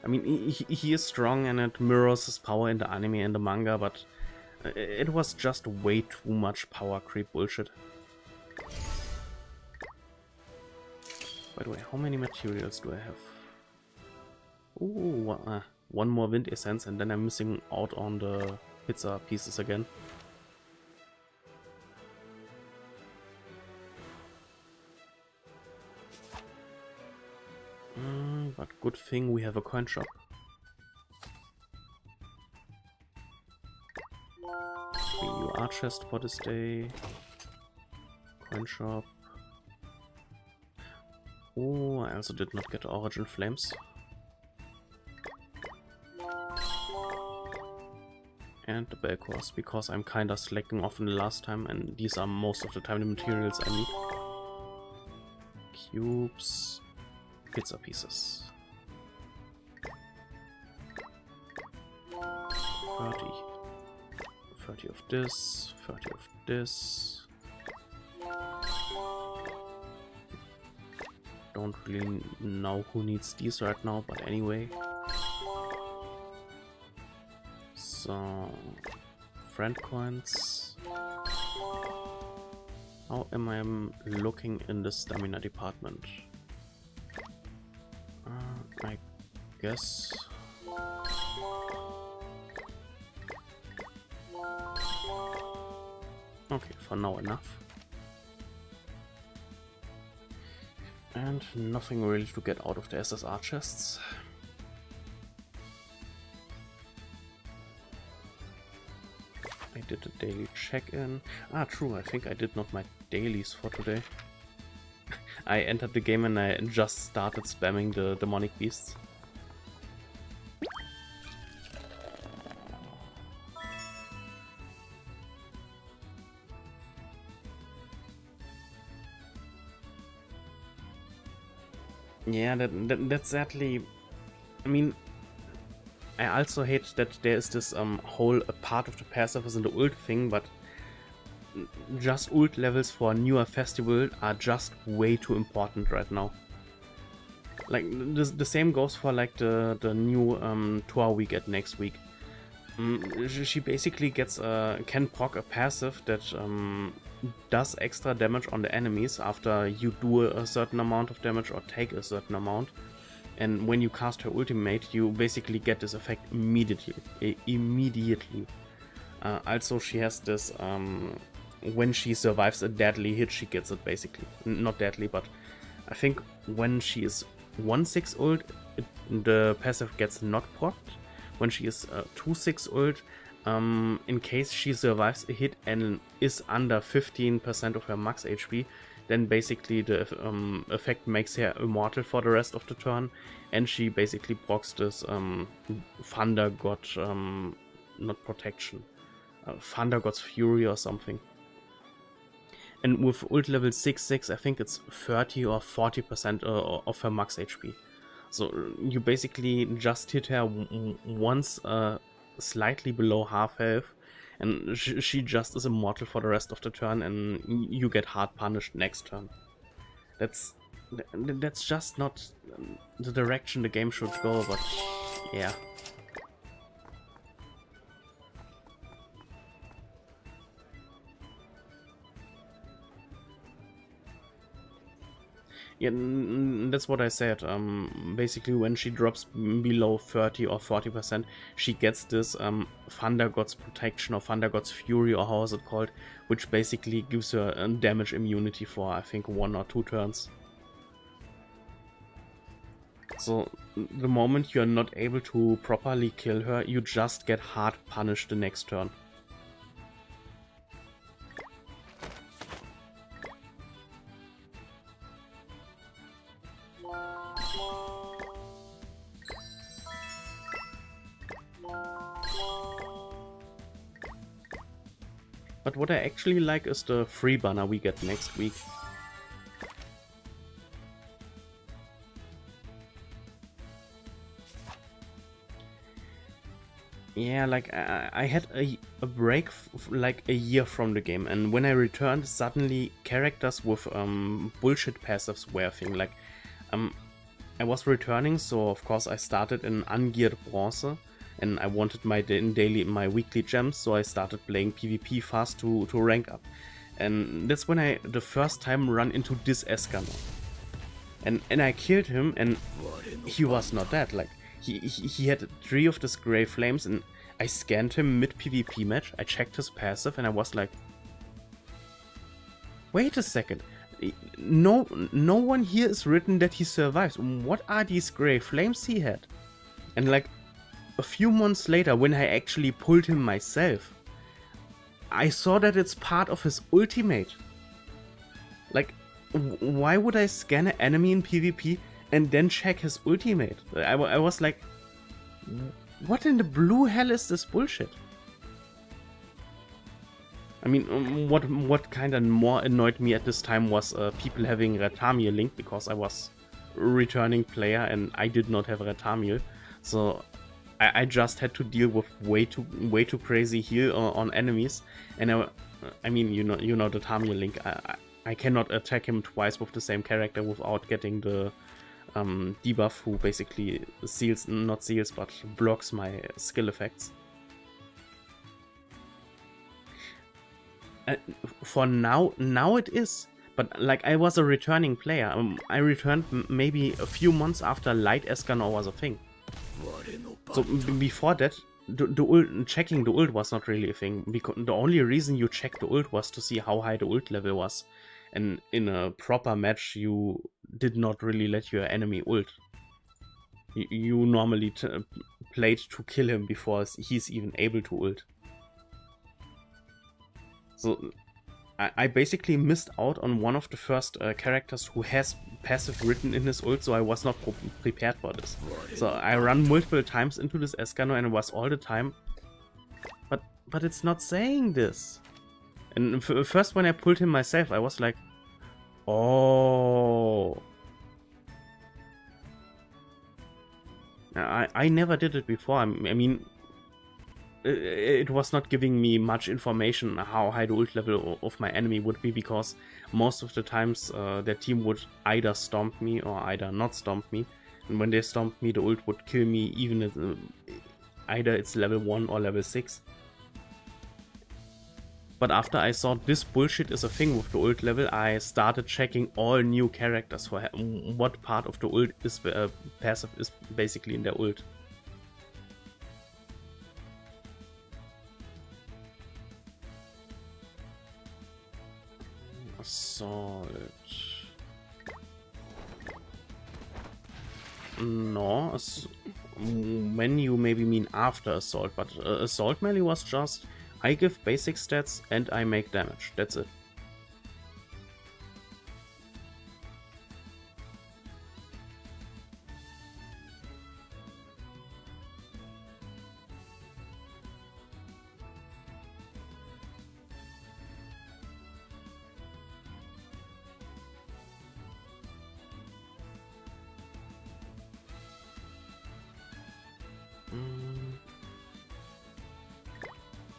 A: I mean, he is strong and it mirrors his power in the anime and the manga, but it was just way too much power creep bullshit. By the way, how many materials do I have? Ooh, 1 more wind essence, and then I'm missing out on the pizza pieces again. But good thing we have a coin shop. New art chest for this day. Coin shop. Oh, I also did not get Origin Flames. And the Bell Course, because I'm kinda slacking off in the last time, and these are most of the time the materials I need. Cubes. Pizza pieces. 30 of this, 30 of this. Don't really know who needs these right now, but anyway. So, friend coins. How am I looking in the stamina department? I guess. Okay, for now enough. And nothing really to get out of the SSR chests. I did a daily check-in. Ah, true, I think I did not my dailies for today. I entered the game and I just started spamming the demonic beasts. Yeah, that's sadly... I mean, I also hate that there is this whole part of the passive is in the ult thing, but just ult levels for a newer festival are just way too important right now. Like, the same goes for like the new tour we get next week. She basically gets can proc a passive that does extra damage on the enemies after you do a certain amount of damage or take a certain amount. And when you cast her ultimate, you basically get this effect immediately. Also, she has this, when she survives a deadly hit, she gets it basically. Not deadly, but I think when she is 1/6 ult, the passive gets not procced. When she is 2/6 ult, in case she survives a hit and is under 15% of her max HP, then basically the effect makes her immortal for the rest of the turn, and she basically procs this Thunder God, not protection, Thunder God's Fury or something. And with ult level 6/6, I think it's 30 or 40% of her max HP. So you basically just hit her once slightly below half health, and she just is immortal for the rest of the turn, and you get hard punished next turn. That's just not the direction the game should go, but yeah. Yeah, that's what I said. Basically, when she drops below 30 or 40%, she gets this Thunder God's Protection or Thunder God's Fury, or how is it called, which basically gives her a damage immunity for, I think, 1 or 2 turns. So, the moment you're not able to properly kill her, you just get hard punished the next turn. But what I actually like is the free banner we get next week. Yeah, like I had a break like a year from the game, and when I returned, suddenly characters with bullshit passives were a thing. Like I was returning, so of course I started in ungeared bronze, and I wanted my weekly gems, so I started playing PvP fast to rank up. And that's when I the first time run into this Escanor. And I killed him, and he was not dead. Like he had 3 of these Grey Flames, and I scanned him mid PvP match. I checked his passive, and I was like, wait a second. No one here is written that he survives. What are these Grey Flames he had? And like a few months later, when I actually pulled him myself, I saw that it's part of his ultimate. Like, why would I scan an enemy in PvP and then check his ultimate? I was like, what in the blue hell is this bullshit? I mean, what kind of more annoyed me at this time was people having Ratamir Link, because I was a returning player and I did not have Ratamir. So I just had to deal with way too crazy heal on enemies, and I mean, you know the Tamir Link. I cannot attack him twice with the same character without getting the debuff, who basically not seals, but blocks my skill effects. For now it is, but like I was a returning player. I returned maybe a few months after Light Escanor was a thing. So before that, checking the ult was not really a thing, because the only reason you checked the ult was to see how high the ult level was, and in a proper match you did not really let your enemy ult. You normally played to kill him before he's even able to ult. So I basically missed out on one of the first characters who has passive written in his ult, so I was not prepared for this. So I ran multiple times into this Escanor, and it was all the time, but it's not saying this. And first when I pulled him myself, I was like, oh. I never did it before. I mean, it was not giving me much information how high the ult level of my enemy would be, because most of the times their team would either stomp me or either not stomp me, and when they stomped me, the ult would kill me even if either it's level 1 or level 6. But after I saw this bullshit is a thing with the ult level, I started checking all new characters for what part of the ult is passive is basically in their ult. Assault. No, when you maybe mean after assault, but assault melee was just I give basic stats and I make damage. That's it.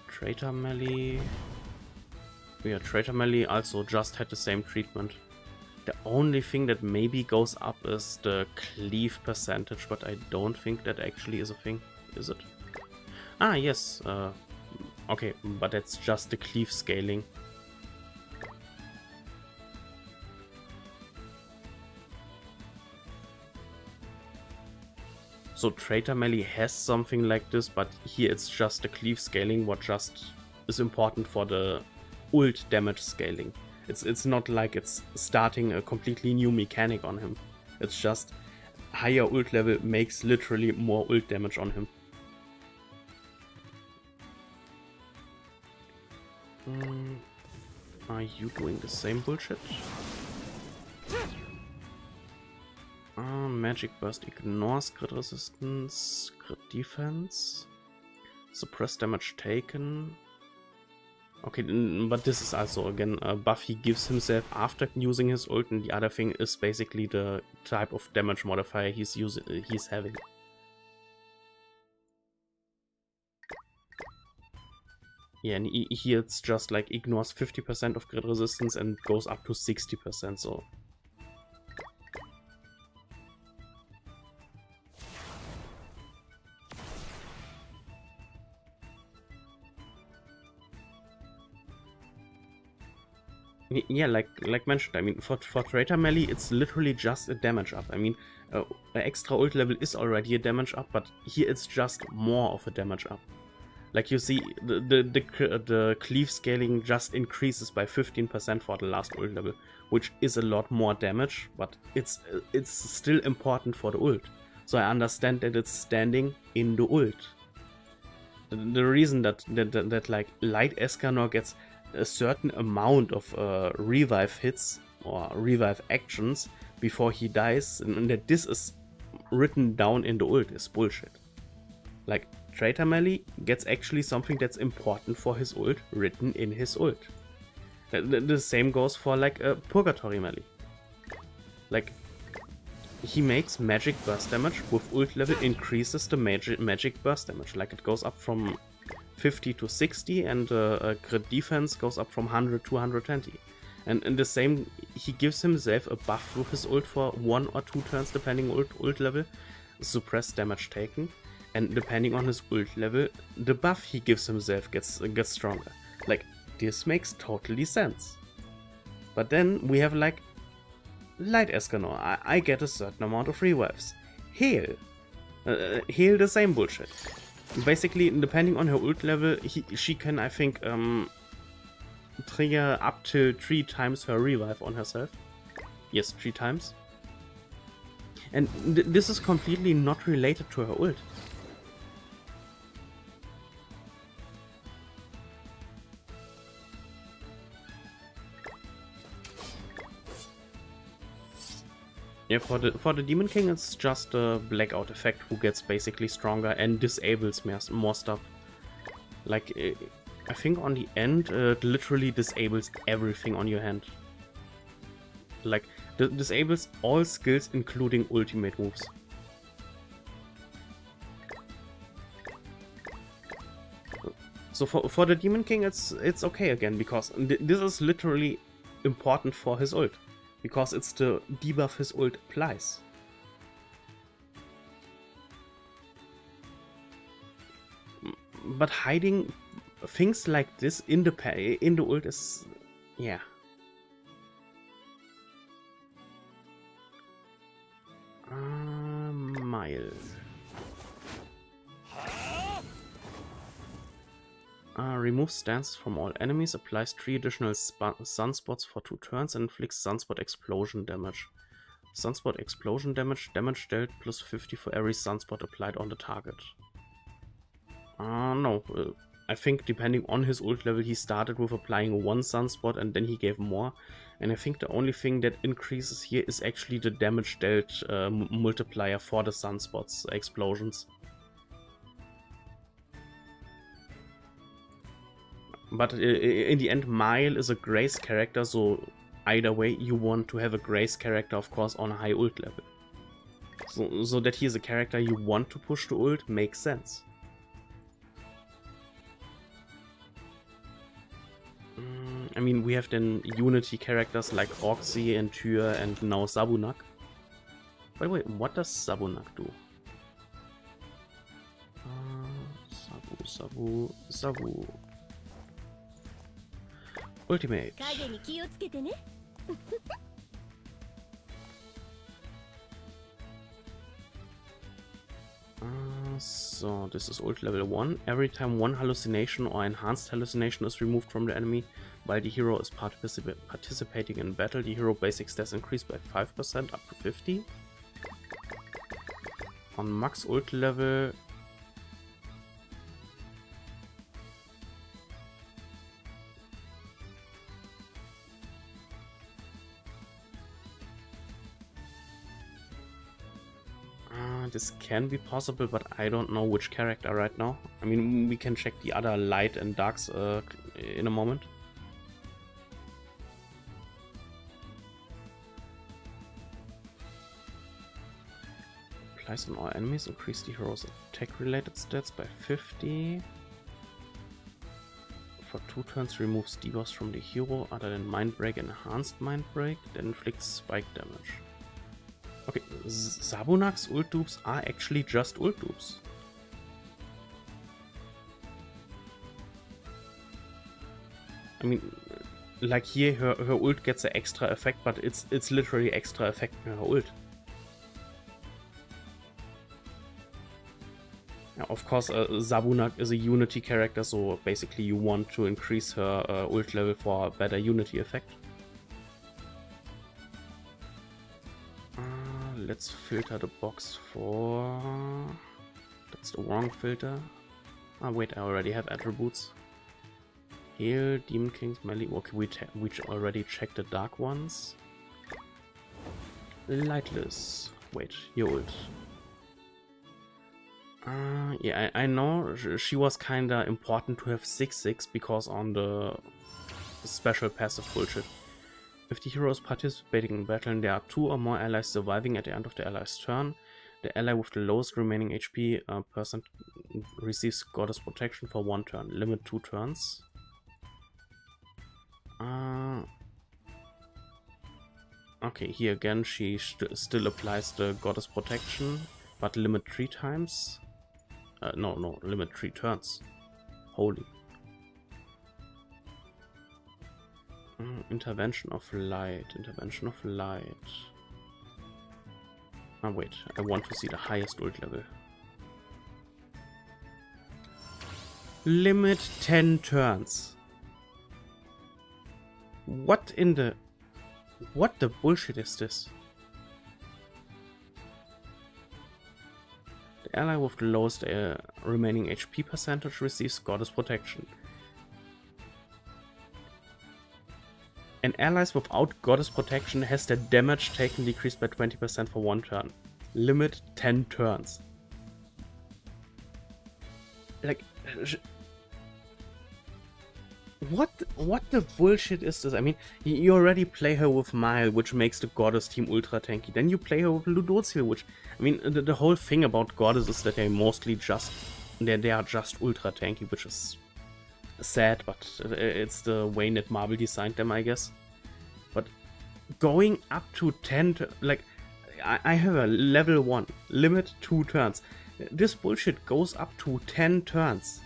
A: Traitor melee. Yeah, Traitor melee also just had the same treatment. The only thing that maybe goes up is the cleave percentage, but I don't think that actually is a thing, is it? Ah, yes. Okay, but that's just the cleave scaling. So Traitor melee has something like this, but here it's just the cleave scaling, what just is important for the ult damage scaling. It's not like it's starting a completely new mechanic on him. It's just higher ult level makes literally more ult damage on him. Are you doing the same bullshit? Magic Burst ignores crit resistance, crit defense, suppress damage taken. Okay, but this is also again a buff he gives himself after using his ult, and the other thing is basically the type of damage modifier he's having. Yeah, and here it's just like ignores 50% of crit resistance and goes up to 60%, so. Yeah, like mentioned, I mean, for Traitor melee, it's literally just a damage up. I mean, an extra ult level is already a damage up, but here it's just more of a damage up. Like you see, the cleave scaling just increases by 15% for the last ult level, which is a lot more damage, but it's still important for the ult. So I understand that it's standing in the ult. The reason that like Light Escanor gets a certain amount of revive hits or revive actions before he dies, and that this is written down in the ult is bullshit. Like, Traitor melee gets actually something that's important for his ult written in his ult. The same goes for like a Purgatory melee. Like, he makes magic burst damage with ult level, increases the magic burst damage. Like, it goes up from 50 to 60, and crit defense goes up from 100 to 120. And in the same, he gives himself a buff with his ult for 1 or 2 turns depending on ult level, suppress damage taken, and depending on his ult level, the buff he gives himself gets stronger. Like, this makes totally sense. But then we have like Light Escanor. I get a certain amount of revives. Heal. Heal the same bullshit. Basically, depending on her ult level, she can, I think, trigger up to 3 times her revive on herself. Yes, 3 times. And this is completely not related to her ult. Yeah, for the Demon King, it's just a blackout effect who gets basically stronger and disables more stuff. Like, I think on the end, it literally disables everything on your hand. Like, disables all skills, including ultimate moves. So for the Demon King, it's okay again, because this is literally important for his ult. Because it's the debuff his ult applies. But hiding things like this in the ult is, yeah. Mile. Removes stances from all enemies, applies 3 additional sunspots for 2 turns, and inflicts sunspot explosion damage. Sunspot explosion damage dealt plus 50 for every sunspot applied on the target. No. I think depending on his ult level, he started with applying 1 sunspot and then he gave more. And I think the only thing that increases here is actually the damage dealt multiplier for the sunspots explosions. But in the end, Mile is a Grace character, so either way you want to have a Grace character, of course, on a high ult level. So that he is a character you want to push to ult makes sense. I mean, we have then Unity characters like Roxy and Tyr and now Zabunak. By the way, what does Zabunak do? Zabu. Ultimate. So this is ult level 1. Every time 1 hallucination or enhanced hallucination is removed from the enemy while the hero is participating in battle, the hero basic stats increase by 5% up to 50. On max ult level, this can be possible, but I don't know which character right now. I mean, we can check the other light and darks in a moment. Applies on all enemies, increase the hero's attack related stats by 50. For 2 turns, removes debuffs from the hero other than Mind Break and Enhanced Mind Break, then inflicts spike damage. Okay, Zabunak's ult dupes are actually just ult dupes. I mean, like here, her ult gets an extra effect, but it's literally extra effect in her ult. Yeah, of course, Zabunak is a Unity character, so basically you want to increase her ult level for a better Unity effect. Let's filter the box for... That's the wrong filter. Ah, wait, I already have attributes. Heal, Demon King's melee. Okay, we already checked the dark ones. Lightless. Wait, your ult. Yeah, I know she was kinda important to have 6/6 because on the special passive bullshit. If the hero is participating in battle and there are 2 or more allies surviving at the end of the ally's turn, the ally with the lowest remaining HP percent receives Goddess Protection for 1 turn. Limit 2 turns. Okay, here again she still applies the Goddess Protection, but limit 3 times. No, limit 3 turns. Holy. Intervention of light. Oh wait, I want to see the highest ult level. Limit 10 turns. What the bullshit is this? The ally with the lowest remaining HP percentage receives Goddess Protection. And allies without Goddess Protection has their damage taken decreased by 20% for 1 turn. Limit 10 turns. Like, what the bullshit is this? I mean, you already play her with Mile, which makes the Goddess team ultra tanky. Then you play her with Ludociel, which, I mean, the whole thing about Goddess is that they are just ultra tanky, which is sad, but it's the way Netmarble designed them, I guess. But going up to 10, like, I have a level 1, limit 2 turns. This bullshit goes up to 10 turns.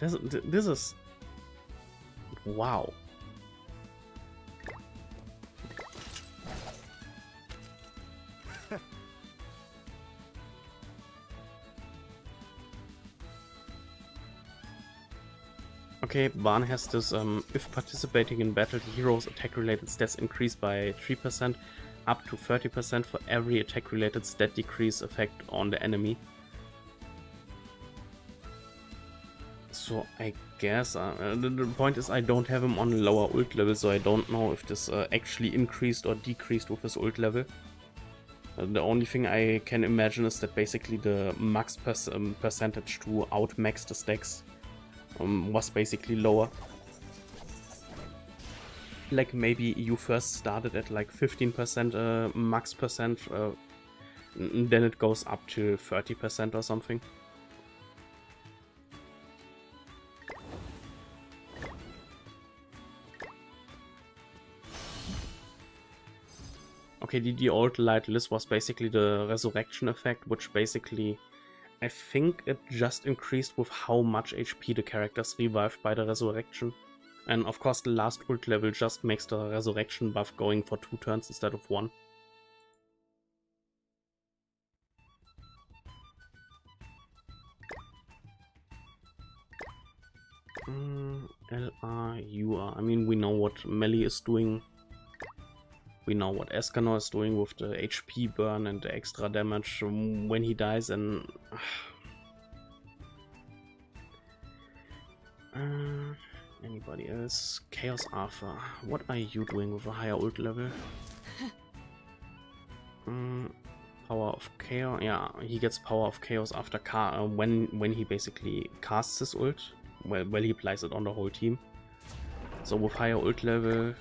A: This is... Wow. Okay, Ban has this, if participating in battle, the hero's attack-related stats increase by 3%, up to 30% for every attack-related stat decrease effect on the enemy. So I guess, the point is I don't have him on a lower ult level, so I don't know if this actually increased or decreased with his ult level. The only thing I can imagine is that basically the max percentage to outmax the stacks was basically lower. Like maybe you first started at like 15% max percent, then it goes up to 30% or something. Okay, the old light list was basically the resurrection effect, which basically, I think it just increased with how much HP the characters revived by the resurrection. And of course the last ult level just makes the resurrection buff going for 2 turns instead of 1. LR, I mean, we know what Melee is doing. We know what Escanor is doing with the HP burn and the extra damage when he dies, and... anybody else? Chaos Arthur, what are you doing with a higher ult level? Power of Chaos, yeah, he gets Power of Chaos after when he basically casts his ult. Well, he applies it on the whole team. So with higher ult level,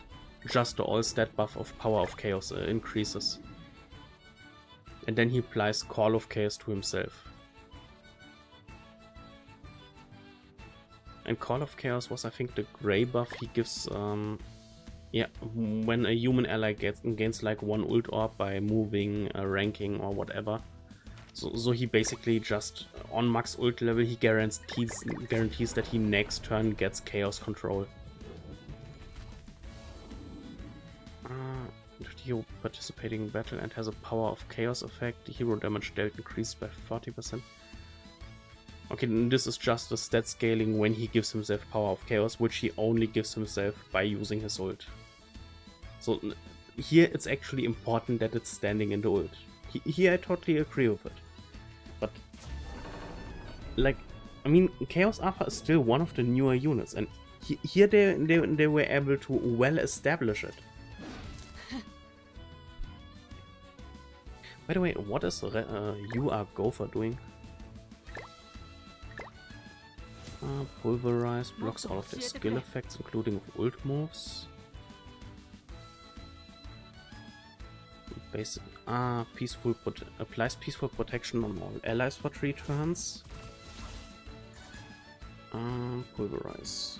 A: just the all stat buff of Power of Chaos increases. And then he applies Call of Chaos to himself. And Call of Chaos was, I think, the gray buff he gives, yeah, when a human ally gains like 1 ult orb by moving, ranking or whatever. So he basically just, on max ult level, he guarantees that he next turn gets Chaos Control. If the hero participating in battle and has a Power of Chaos effect, the hero damage dealt increased by 40%. Okay, this is just the stat scaling when he gives himself Power of Chaos, which he only gives himself by using his ult. So here it's actually important that it's standing in the ult. Here I totally agree with it. But, like, I mean, Chaos Arthur is still one of the newer units, and here they were able to well establish it. By the way, what is You Are Gopher doing? Pulverize blocks all of their skill effects, including with ult moves. Basic applies peaceful protection on all allies for 3 turns. Pulverize.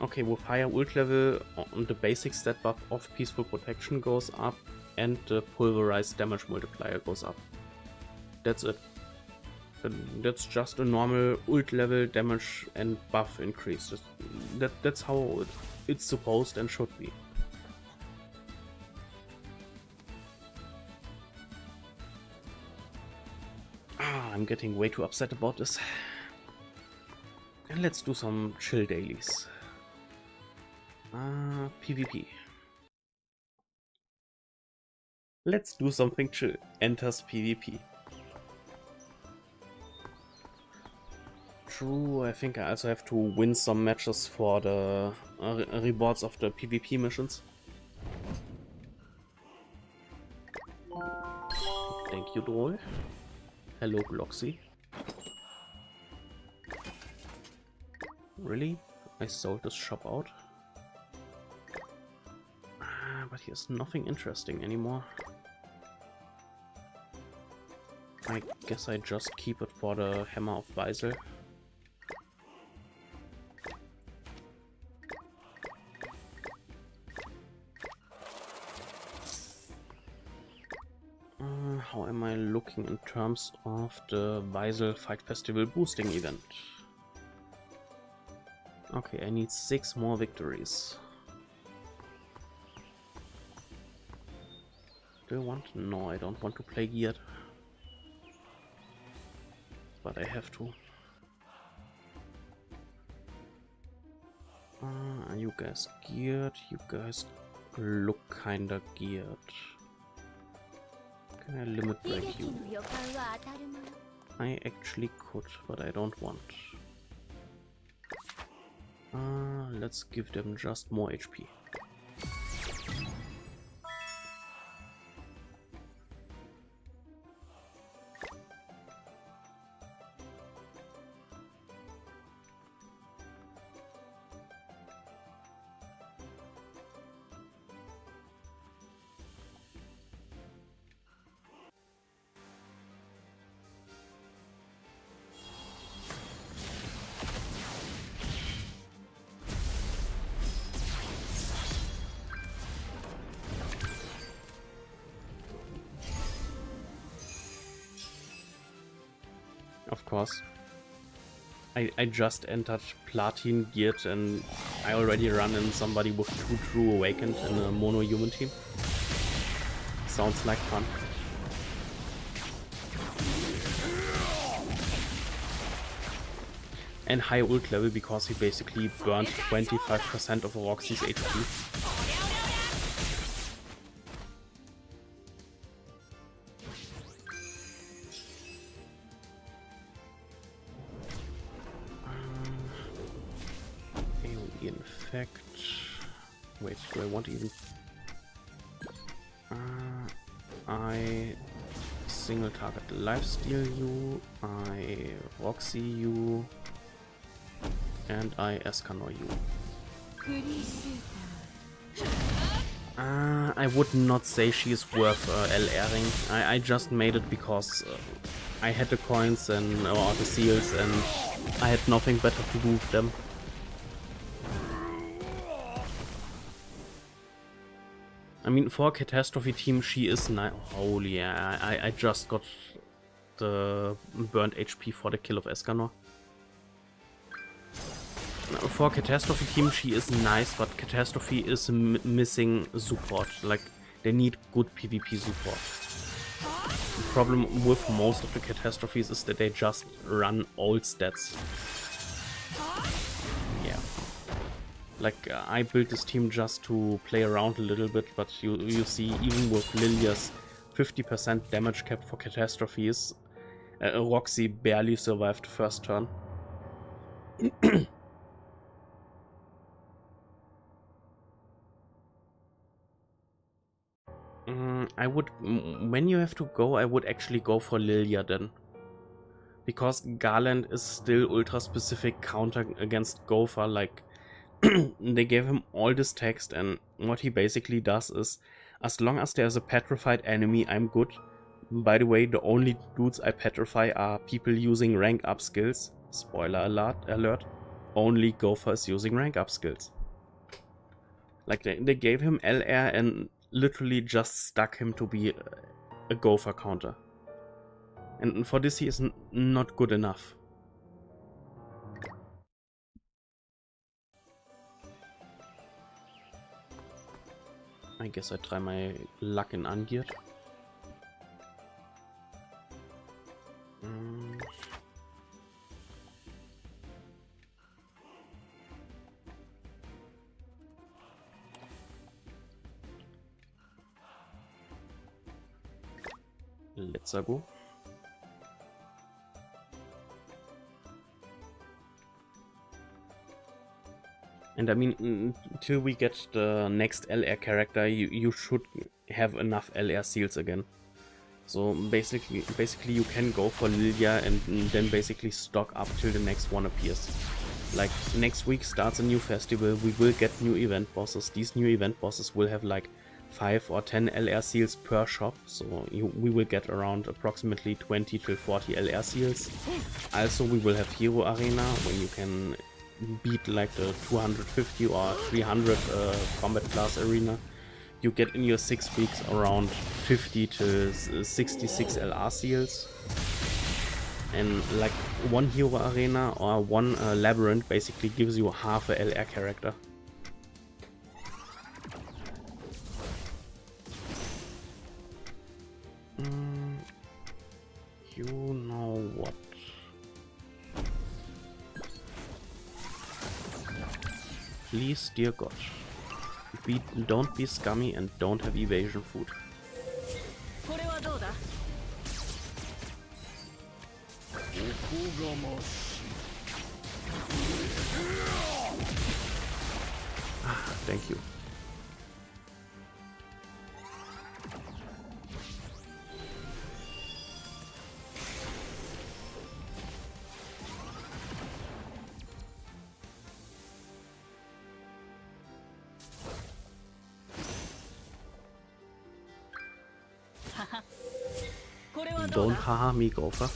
A: Okay, with higher ult level, the basic stat buff of peaceful protection goes up, and the pulverized damage multiplier goes up. That's it. That's just a normal ult level damage and buff increase. That's how it's supposed and should be. I'm getting way too upset about this. And let's do some chill dailies. PvP. Let's do something chill. Enters PvP. True, I think I also have to win some matches for the rewards of the PvP missions. Thank you, Droll. Hello, Bloxy. Really? I sold this shop out? But here's nothing interesting anymore. I guess I just keep it for the Hammer of Weisel. How am I looking thinking in terms of the Weisel Fight Festival boosting event. Okay, I need 6 more victories. Do I want? No, I don't want to play geared. But I have to. Are you guys geared? You guys look kinda geared. Can I limit break you? I actually could, but I don't want. Let's give them just more HP. Of course. I just entered Platin geared and I already run in somebody with 2 True Awakened in a mono human team. Sounds like fun. And high ult level because he basically burned 25% of Roxy's HP. Wait, do I want to even... I single target lifesteal you, I Roxy you, and I Escanor you. I would not say she is worth LRing. I just made it because I had the coins and or the seals and I had nothing better to do with them. I mean, for a Catastrophe team, she is nice. Holy, yeah, I just got the burnt HP for the kill of Escanor. For a Catastrophe team, she is nice, but Catastrophe is missing support. Like, they need good PvP support. The problem with most of the Catastrophes is that they just run old stats. Yeah. Like, I built this team just to play around a little bit, but you see, even with Lilia's 50% damage cap for Catastrophes, Roxy barely survived the first turn. I would, when you have to go, I would actually go for Lilia then. Because Garland is still ultra specific counter against Gopher, like, they gave him all this text, and what he basically does is, as long as there's a petrified enemy, I'm good. By the way, the only dudes I petrify are people using rank up skills. Spoiler alert. Only Gopher is using rank up skills. Like, they gave him LR and literally just stuck him to be a Gopher counter. And for this he is not good enough. I guess I try my luck in ungeared. Let's go. And I mean, until we get the next LR character, you should have enough LR seals again. So basically you can go for Lilia and then basically stock up till the next one appears. Like, next week starts a new festival, we will get new event bosses. These new event bosses will have like 5 or 10 LR seals per shop, so we will get around approximately 20 to 40 LR seals. Also, we will have Hero Arena, when you can beat like the 250 or 300 combat class arena. you get in your 6 weeks around 50 to 66 LR seals. And like one hero arena or one labyrinth basically gives you half a LR character. You know what? Please, dear God, don't be scummy and don't have evasion food. Ah, thank you. Don't haha me, Gopher.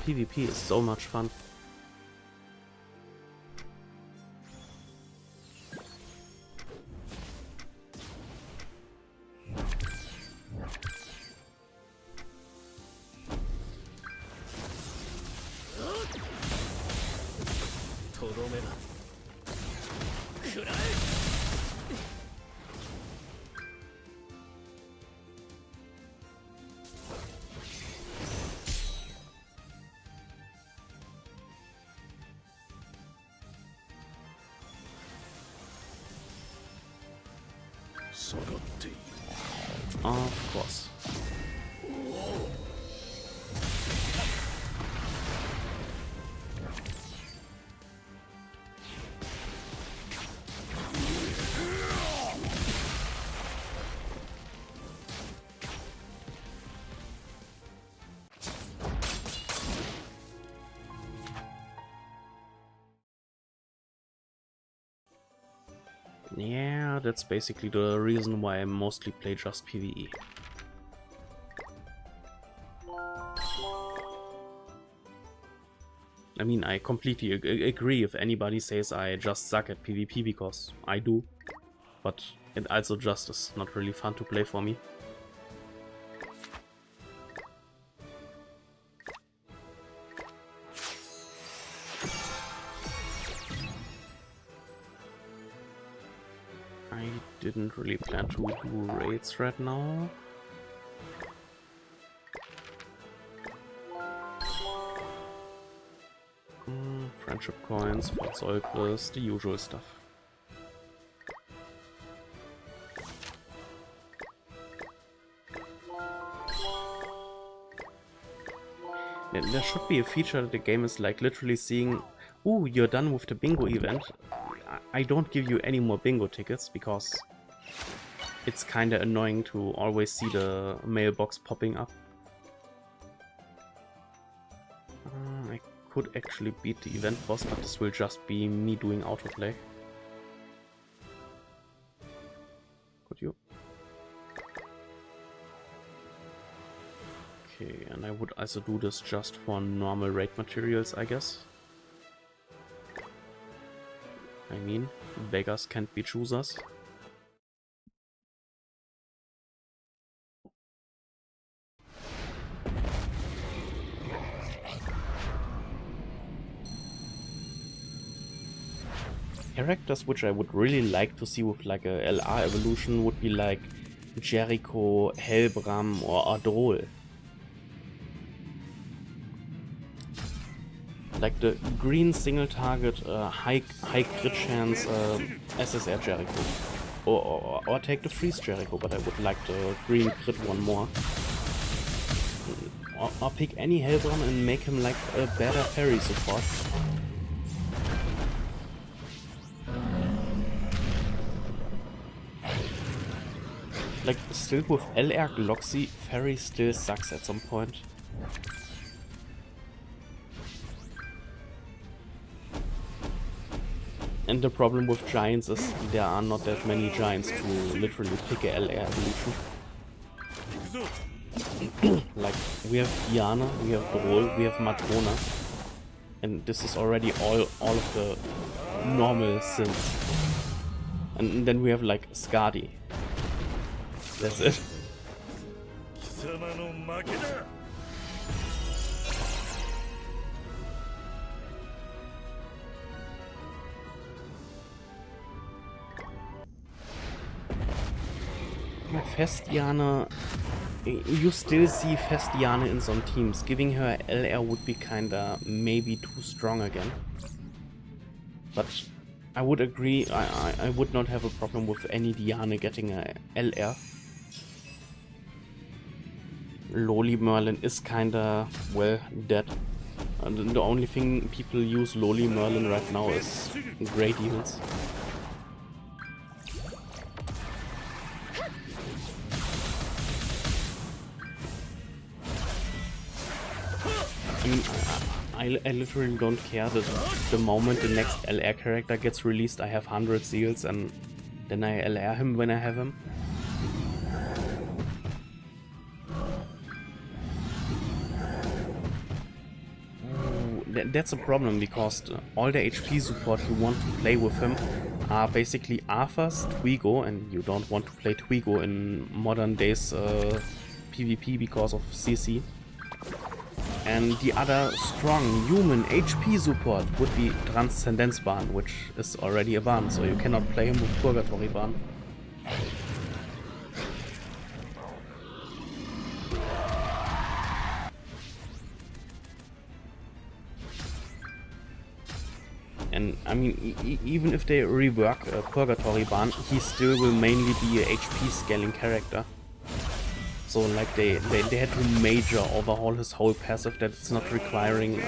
A: PvP is so much fun. Of course. Yeah, that's basically the reason why I mostly play just PvE. I mean, I completely agree if anybody says I just suck at PvP, because I do. But it also just is not really fun to play for me. I didn't really plan to do raids right now. Friendship coins, Fahrzeuglist, the usual stuff. There should be a feature that the game is like literally seeing, ooh, you're done with the bingo event. I don't give you any more bingo tickets, because it's kinda annoying to always see the mailbox popping up. I could actually beat the event boss, but this will just be me doing autoplay. Could you? Okay, and I would also do this just for normal raid materials, I guess. I mean, beggars can't be choosers. Characters which I would really like to see with like a LR evolution would be like Jericho, Helbram, or Adrol. Like the green single target, high crit chance SSR Jericho. Or take the freeze Jericho, but I would like the green crit one more. Or pick any Helbram and make him like a better parry support. Like, still with LR Gloxy, Fairy still sucks at some point. And the problem with giants is there are not that many giants to literally pick a LR evolution. Like, we have Diana, we have Droll, we have Matrona. And this is already all of the normal synths. And then we have like Skadi. That's it. Festiana, you still see Festiana in some teams. Giving her LR would be kinda maybe too strong again. But I would agree, I would not have a problem with any Diana getting a LR. Loli Merlin is kinda, well, dead. And the only thing people use Loli Merlin right now is Great Evils. I mean, I literally don't care that the moment the next LR character gets released I have 100 seals and then I LR him when I have him. That's a problem because all the HP support you want to play with him are basically Arthas, Twigo, and you don't want to play Twigo in modern days PvP because of CC. And the other strong human HP support would be Transcendence Ban, which is already a ban, so you cannot play him with Purgatory Ban. And I mean, even if they rework Purgatory Ban, he still will mainly be a HP scaling character. So like they had to major overhaul his whole passive, that it's not requiring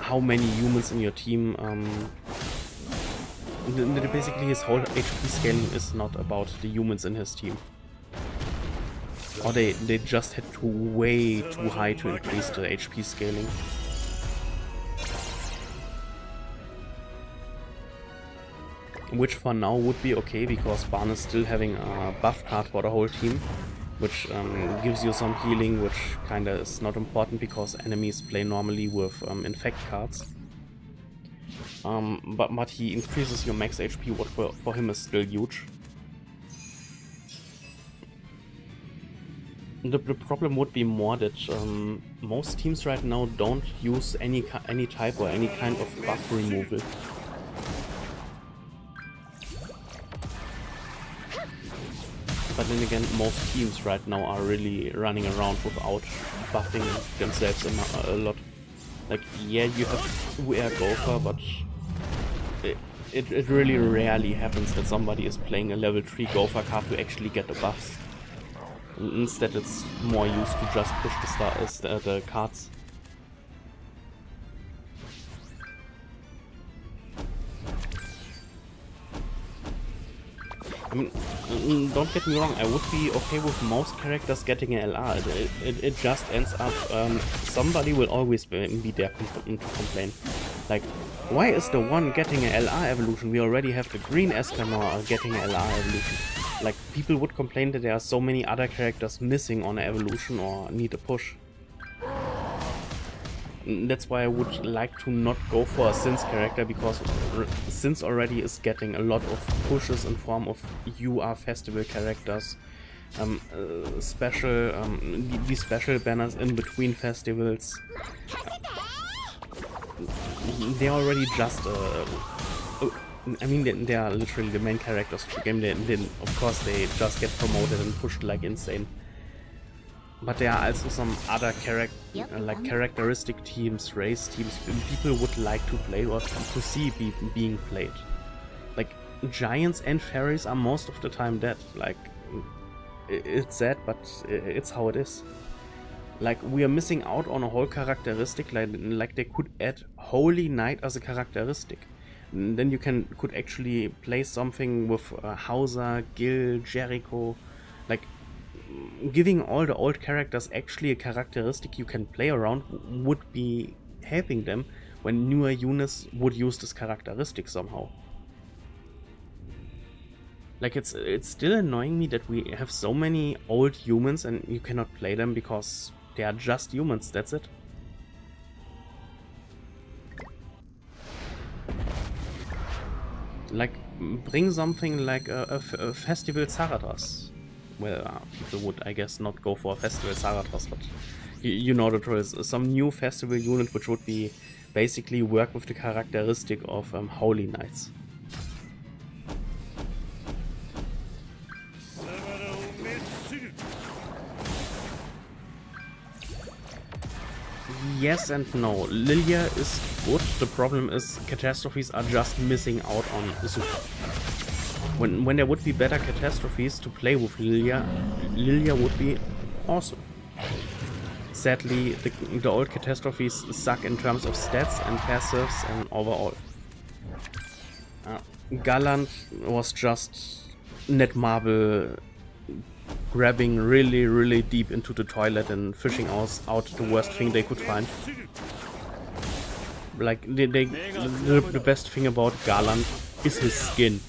A: how many humans in your team. Basically his whole HP scaling is not about the humans in his team. Or they just had to way too high to increase the HP scaling. Which for now would be okay, because Ban is still having a buff card for the whole team, which gives you some healing, which kinda is not important because enemies play normally with infect cards. But he increases your max HP, what for him is still huge. The problem would be more that most teams right now don't use any type or any kind of buff removal. But then again, most teams right now are really running around without buffing themselves a lot. Like, yeah, you have to wear Gopher, but it really rarely happens that somebody is playing a level 3 Gopher card to actually get the buffs. Instead, it's more used to just push the cards. I mean, don't get me wrong, I would be okay with most characters getting an LR. It just ends up, somebody will always be there to complain. Like, why is the one getting an LR evolution? We already have the green Escanor getting an LR evolution. Like, people would complain that there are so many other characters missing on an evolution or need a push. That's why I would like to not go for a Sins character, because Sins already is getting a lot of pushes in form of UR festival characters, special the special banners in between festivals. They're already just I mean, they are literally the main characters of the game. Then of course they just get promoted and pushed like insane. But there are also some other characteristic teams, race teams, people would like to play or to see being played. Like, giants and fairies are most of the time dead. Like, it's sad, but it's how it is. Like, we are missing out on a whole characteristic, like they could add Holy Knight as a characteristic. Then you could actually play something with Hauser, Gil, Jericho, like, giving all the old characters actually a characteristic you can play around would be helping them, when newer units would use this characteristic somehow. Like, it's still annoying me that we have so many old humans and you cannot play them because they are just humans, that's it. Like, bring something like a Festival Zarathos. Well, people would, I guess, not go for a Festival Zarathos, but you know the truth. Some new festival unit which would be basically work with the characteristic of Holy Knights. Yes and no. Lilia is good. The problem is catastrophes are just missing out on Super. When there would be better catastrophes to play with Lilia, Lilia would be awesome. Sadly, the old catastrophes suck in terms of stats and passives and overall. Gallant was just Netmarble grabbing really deep into the toilet and fishing out the worst thing they could find. Like, the best thing about Gallant is his skin.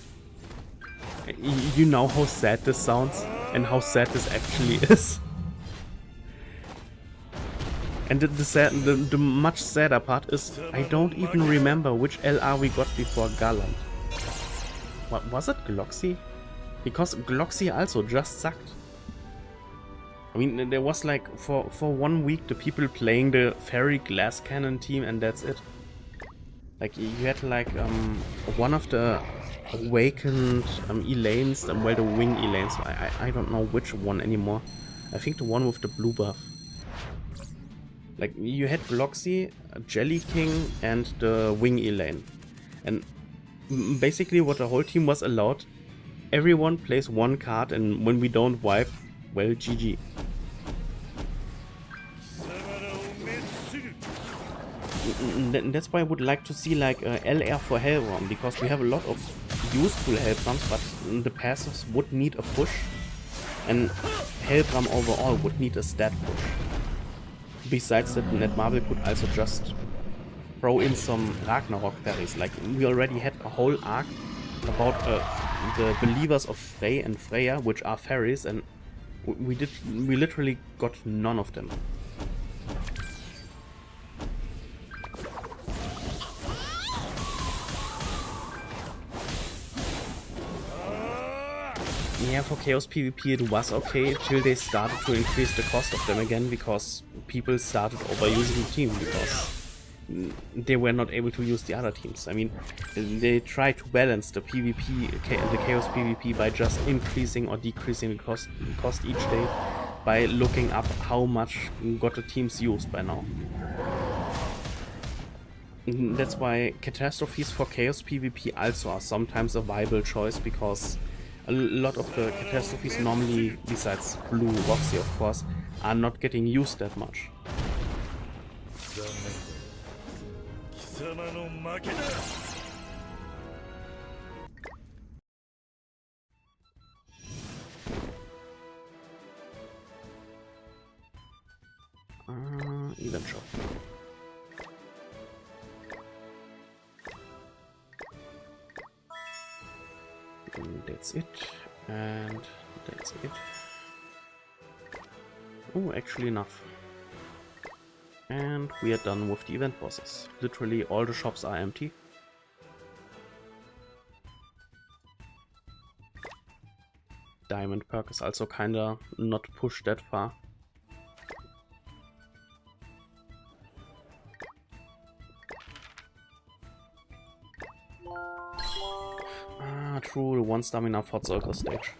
A: You know how sad this sounds and how sad this actually is. And the much sadder part is I don't even remember which LR we got before Gallant. What was it? Gloxy? Because Gloxy also just sucked. I mean, there was like for 1 week the people playing the Fairy Glass Cannon team and that's it. Like, you had like one of the awakened Elaines, well, the wing Elaines. I don't know which one anymore. I think the one with the blue buff. Like, you had Gloxy, Jelly King, and the wing Elaine. And basically what the whole team was allowed, everyone plays one card and when we don't wipe, well, GG. That's why I would like to see like LR for Helram, because we have a lot of useful Helrams, but the passives would need a push, and Helram overall would need a stat push. Besides that, Netmarble could also just throw in some Ragnarok fairies. Like, we already had a whole arc about the Believers of Frey and Freya, which are fairies, and we literally got none of them. Yeah, for Chaos PvP it was okay till they started to increase the cost of them again, because people started overusing the team because they were not able to use the other teams. I mean, they tried to balance the PvP, the Chaos PvP by just increasing or decreasing the cost each day by looking up how much got the teams used by now. That's why catastrophes for Chaos PvP also are sometimes a viable choice, because a lot of the catastrophes normally, besides Blue Roxy of course, are not getting used that much. Event shop. And that's it, and that's it. Oh, actually enough. And we are done with the event bosses. Literally all the shops are empty. Diamond perk is also kinda not pushed that far. True, the 1 stamina Fort Circle stage.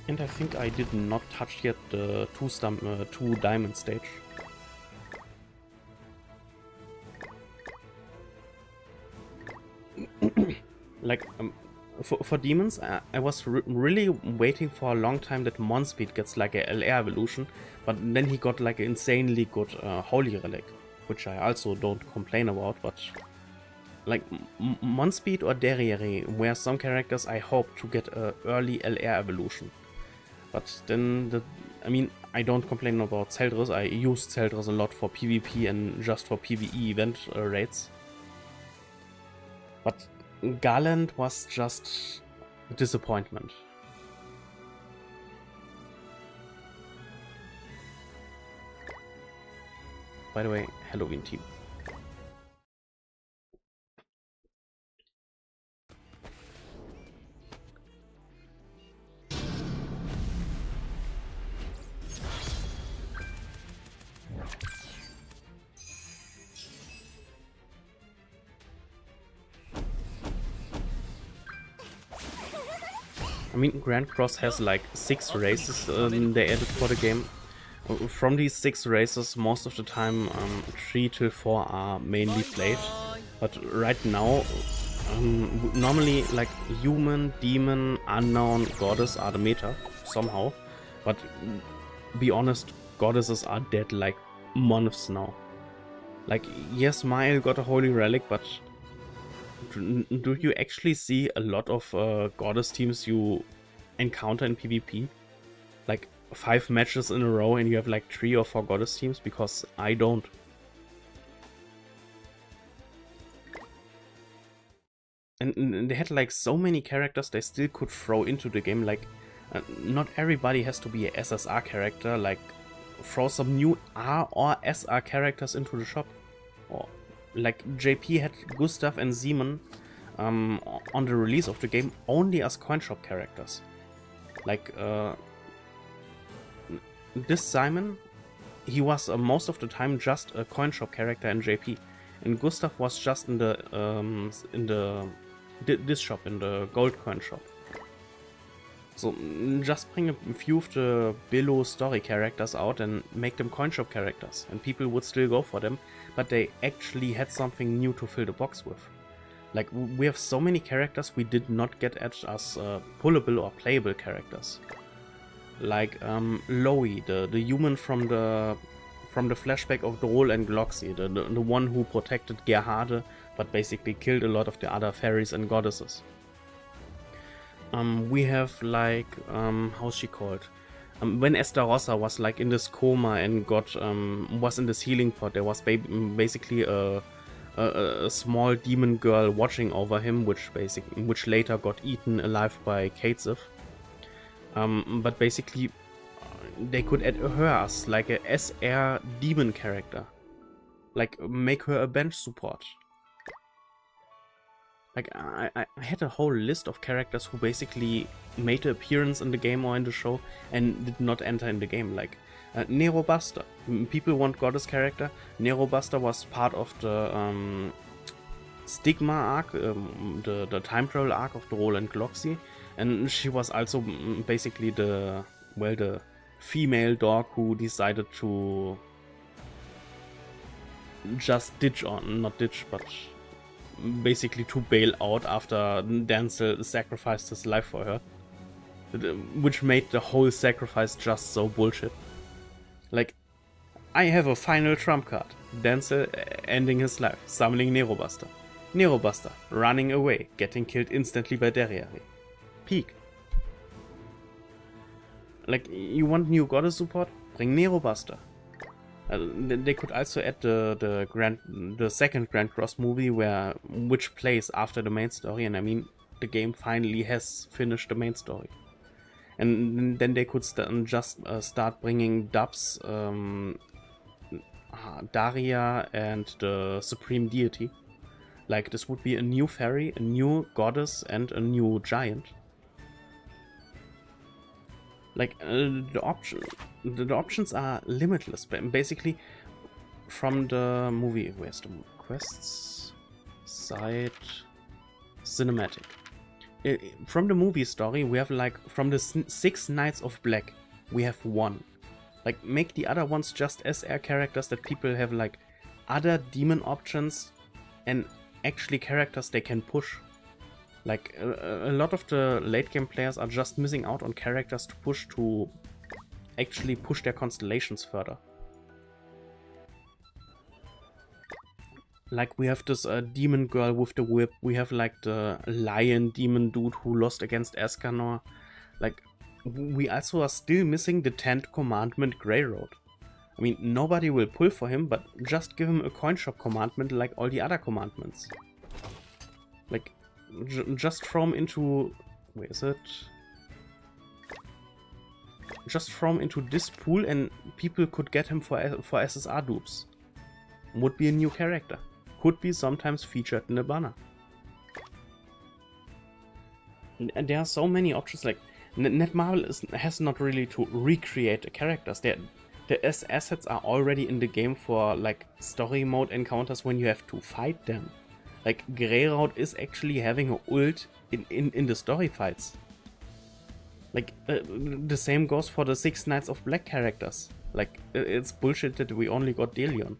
A: And I think I did not touch yet the 2 diamond stage. Like, for demons, I was really waiting for a long time that Monspeed gets like a LR evolution, but then he got like an insanely good Holy Relic, which I also don't complain about, but like Monspeed or Derriere were some characters I hoped to get an early LR evolution. But then I mean, I don't complain about Zeldris. I used Zeldris a lot for PvP and just for PvE event raids. But Garland was just a disappointment. By the way, Halloween team. I mean, Grand Cross has like 6 races they added for the game. From these 6 races, most of the time 3 till 4 are mainly played. But right now, normally like human, demon, unknown, goddess are the meta, somehow. But be honest, goddesses are dead like months now. Like, yes, Mael got a holy relic, but do you actually see a lot of goddess teams you encounter in PvP? Like 5 matches in a row and you have like 3 or 4 goddess teams? Because I don't. And they had like so many characters they still could throw into the game. Like not everybody has to be a SSR character. Like throw some new R or SR characters into the shop. Or like JP had Gustav and Simon on the release of the game only as coin shop characters. Like this Simon, he was most of the time just a coin shop character in JP, and Gustav was just in this shop, in the gold coin shop. So just bring a few of the below story characters out and make them coin shop characters, and people would still go for them, but they actually had something new to fill the box with. Like, we have so many characters we did not get as pullable or playable characters. Like Loey, the human from the flashback of Droll and Gloxy, the one who protected Gerharde, but basically killed a lot of the other fairies and goddesses. We have like, how's she called? When Estarossa was like in this coma and was in this healing pod, there was basically a small demon girl watching over him, which later got eaten alive by Katesif. But basically, they could add her as like a SR demon character. Like, make her a bench support. Like, I had a whole list of characters who basically made an appearance in the game or in the show and did not enter in the game. Like, Nero Buster. People want goddess character. Nero Buster was part of the Stigma arc, the time travel arc of Droll and Gloxy. And she was also basically the female dog who decided to just basically to bail out after Denzel sacrificed his life for her. Which made the whole sacrifice just so bullshit. Like, I have a final trump card. Denzel ending his life, summoning Nero Buster. Nero Buster running away, getting killed instantly by Deriari. Peak. Like, you want new goddess support? Bring Nero Buster. They could also add the second Grand Cross movie which plays after the main story, and I mean, the game finally has finished the main story. And then they could start bringing dubs, Daria and the Supreme Deity. Like, this would be a new fairy, a new goddess, and a new giant. Like, the options are limitless. Basically, from the movie, where's the quests? Side cinematic. From the movie story, we have like, from the 6 Knights of Black, we have 1. Like, make the other ones just SR characters that people have like other demon options and actually characters they can push. Like, a lot of the late game players are just missing out on characters to actually push their constellations further. Like, we have this demon girl with the whip, we have like the lion demon dude who lost against Escanor. Like, we also are still missing the 10th commandment, Grey Road. I mean, nobody will pull for him, but just give him a coin shop commandment like all the other commandments. Like, just throw him into... Where is it? Just throw him into this pool and people could get him for SSR dupes. Would be a new character. Could be sometimes featured in a banner. And there are so many options, like Netmarble has not really to recreate the characters. The assets are already in the game for like story mode encounters when you have to fight them. Like Grey Road is actually having an ult in the story fights. Like the same goes for the 6 Knights of Black characters. Like it's bullshit that we only got Delion.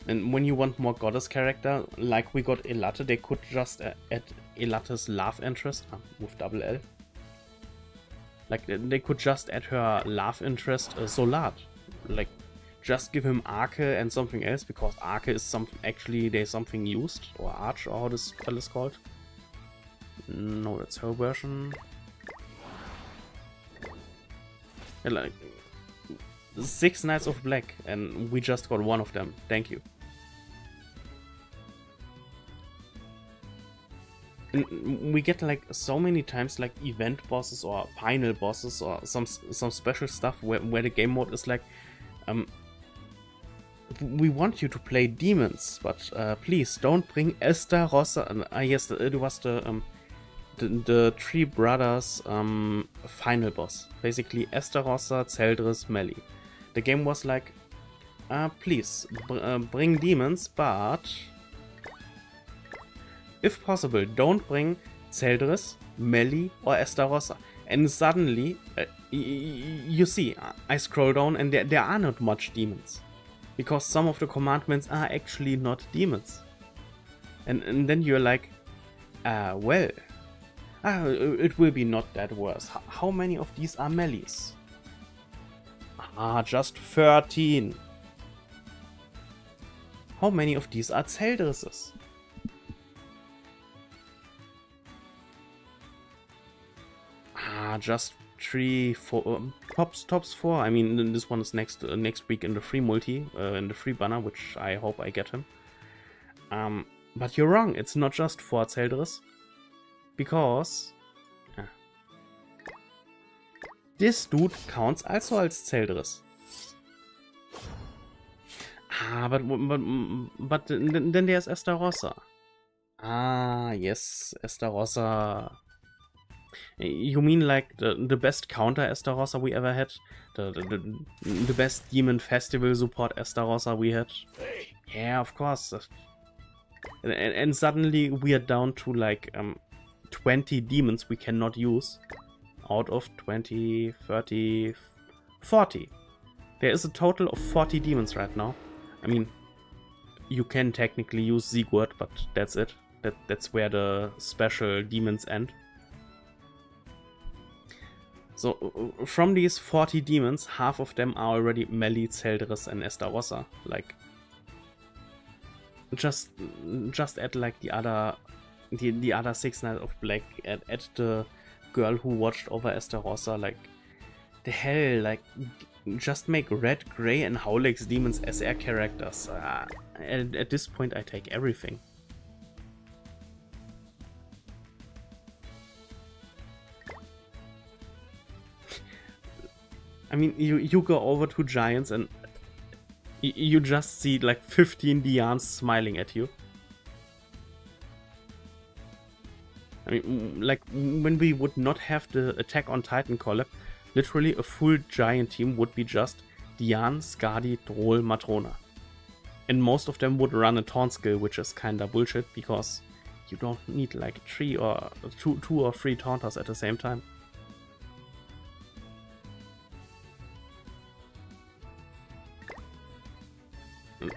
A: And when you want more goddess character, like we got Elatte, they could just add Elatte's love interest with double L. Like they could just add her love interest Solat. Like just give him Arke and something else, because Arke is something actually there's something used, or Arch, or how this spell is called. No, that's her version. Yeah, like 6 Knights of Black, and we just got one of them. Thank you. And we get like so many times like event bosses or final bosses or some special stuff where the game mode is like, we want you to play demons, but please don't bring Estarossa. Yes, it was the Three Brothers final boss. Basically Estarossa, Zeldris, Melli. The game was like, please bring demons, but if possible, don't bring Zeldris, Melli, or Estarossa. And suddenly, you see, I scroll down and there are not much demons. Because some of the commandments are actually not demons. And then you're like, well, it will be not that worse. How many of these are Mellies? Just 13. How many of these are Zeldrises? Just 3, 4, tops 4. I mean, this one is next week in the free multi, in the free banner, which I hope I get him. But you're wrong. It's not just 4 Zeldris, because this dude counts also als Zeldris. But then there's Estarossa. Yes, Estarossa. You mean like the best counter Estarossa we ever had? The best Demon Festival support Estarossa we had? Yeah, of course. And suddenly we are down to like 20 demons we cannot use. Out of 20, 30, 40. There is a total of 40 demons right now. I mean, you can technically use Sigurd, but that's it. That's where the special demons end. So, from these 40 demons, half of them are already Melli, Zeldris, and Estarossa. Like, just add like the other 6 Knights of Black, add the girl who watched over Estarossa. Like, the hell, like, just make Red, Grey, and Howlex demons SR characters. At this point, I take everything. I mean, you go over to Giants and you just see like 15 Dians smiling at you. I mean, like when we would not have the Attack on Titan collab, literally a full Giant team would be just Dian, Skadi, Droll, Matrona. And most of them would run a taunt skill, which is kinda bullshit because you don't need like 2 or 3 taunters at the same time.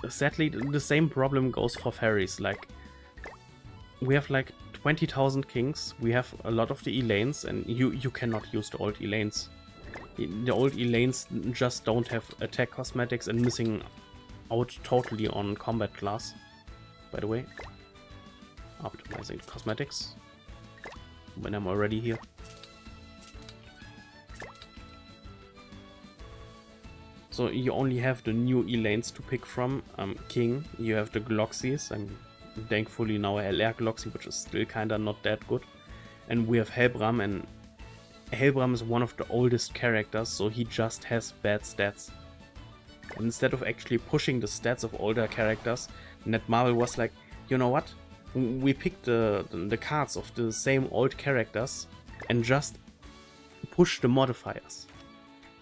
A: Sadly, the same problem goes for fairies. Like, we have like 20,000 kings, we have a lot of the Elaines, and you cannot use the old Elaines. The old Elaines just don't have attack cosmetics and missing out totally on combat class. By the way, optimizing cosmetics when I'm already here. So you only have the new Elaines to pick from. King, you have the Gloxies, and thankfully now LR Gloxy, which is still kinda not that good. And we have Helbram, and Helbram is one of the oldest characters, so he just has bad stats. And instead of actually pushing the stats of older characters, Netmarble was like, you know what? We picked the cards of the same old characters and just push the modifiers.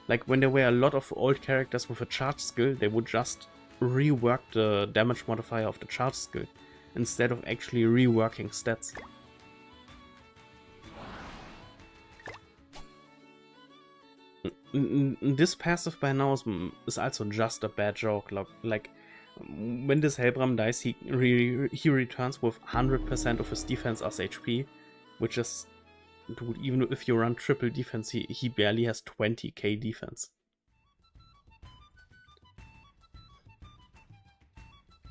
A: Like when there were a lot of old characters with a charge skill, they would just rework the damage modifier of the charge skill instead of actually reworking stats. This passive by now is also just a bad joke. Like when this Helbram dies, he returns with 100% of his defense as HP, which is, dude, even if you run triple defense, he barely has 20k defense.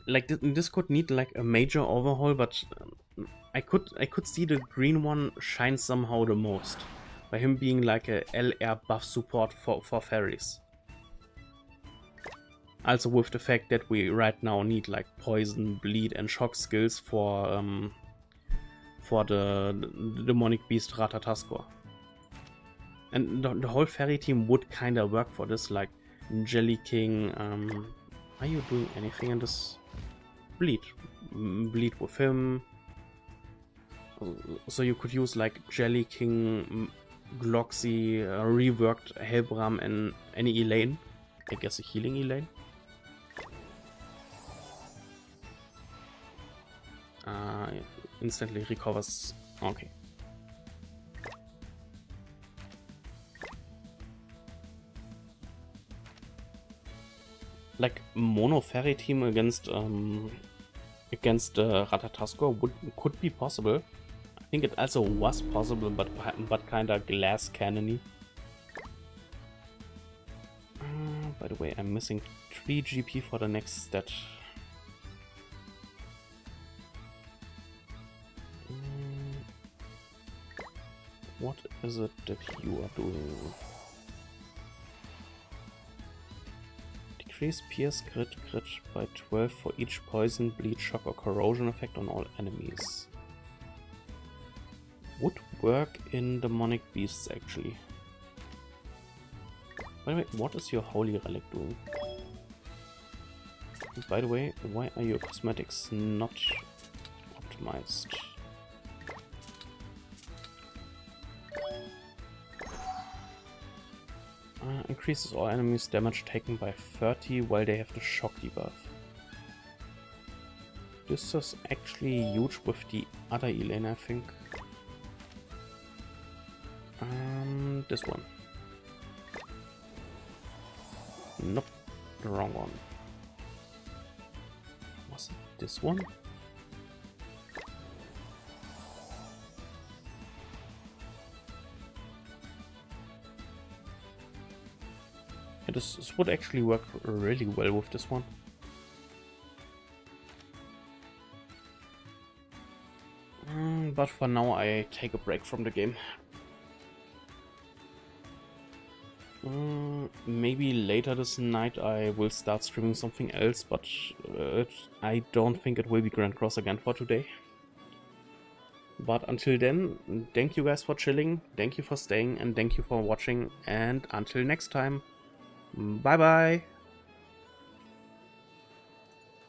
A: Like this could need like a major overhaul, but I could see the green one shine somehow the most by him being like a LR buff support for fairies. Also with the fact that we right now need like poison, bleed and shock skills for the demonic beast Ratatoskr. And the whole fairy team would kinda work for this, like Jelly King. Are you doing anything in this? Bleed with him. So you could use like Jelly King, Gloxy, reworked Helbram, and any Elaine. I guess a healing Elaine. Instantly recovers. Okay. Like mono fairy team against Ratatoskr could be possible. I think it also was possible, but kinda glass cannony. By the way, I'm missing 3 GP for the next stat. What is it that you are doing? Decrease Pierce crit by 12 for each poison, bleed, shock or corrosion effect on all enemies. Would work in Demonic Beasts actually. By the way, what is your Holy Relic doing? And by the way, why are your cosmetics not optimized? Increases all enemies' damage taken by 30 while they have the shock debuff. This is actually huge with the other Elaine, I think. This one. Nope, the wrong one. Was it this one? Yeah, this would actually work really well with this one. But for now I take a break from the game. Maybe later this night I will start streaming something else, but I don't think it will be Grand Cross again for today. But until then, thank you guys for chilling, thank you for staying, and thank you for watching, and until next time, bye bye!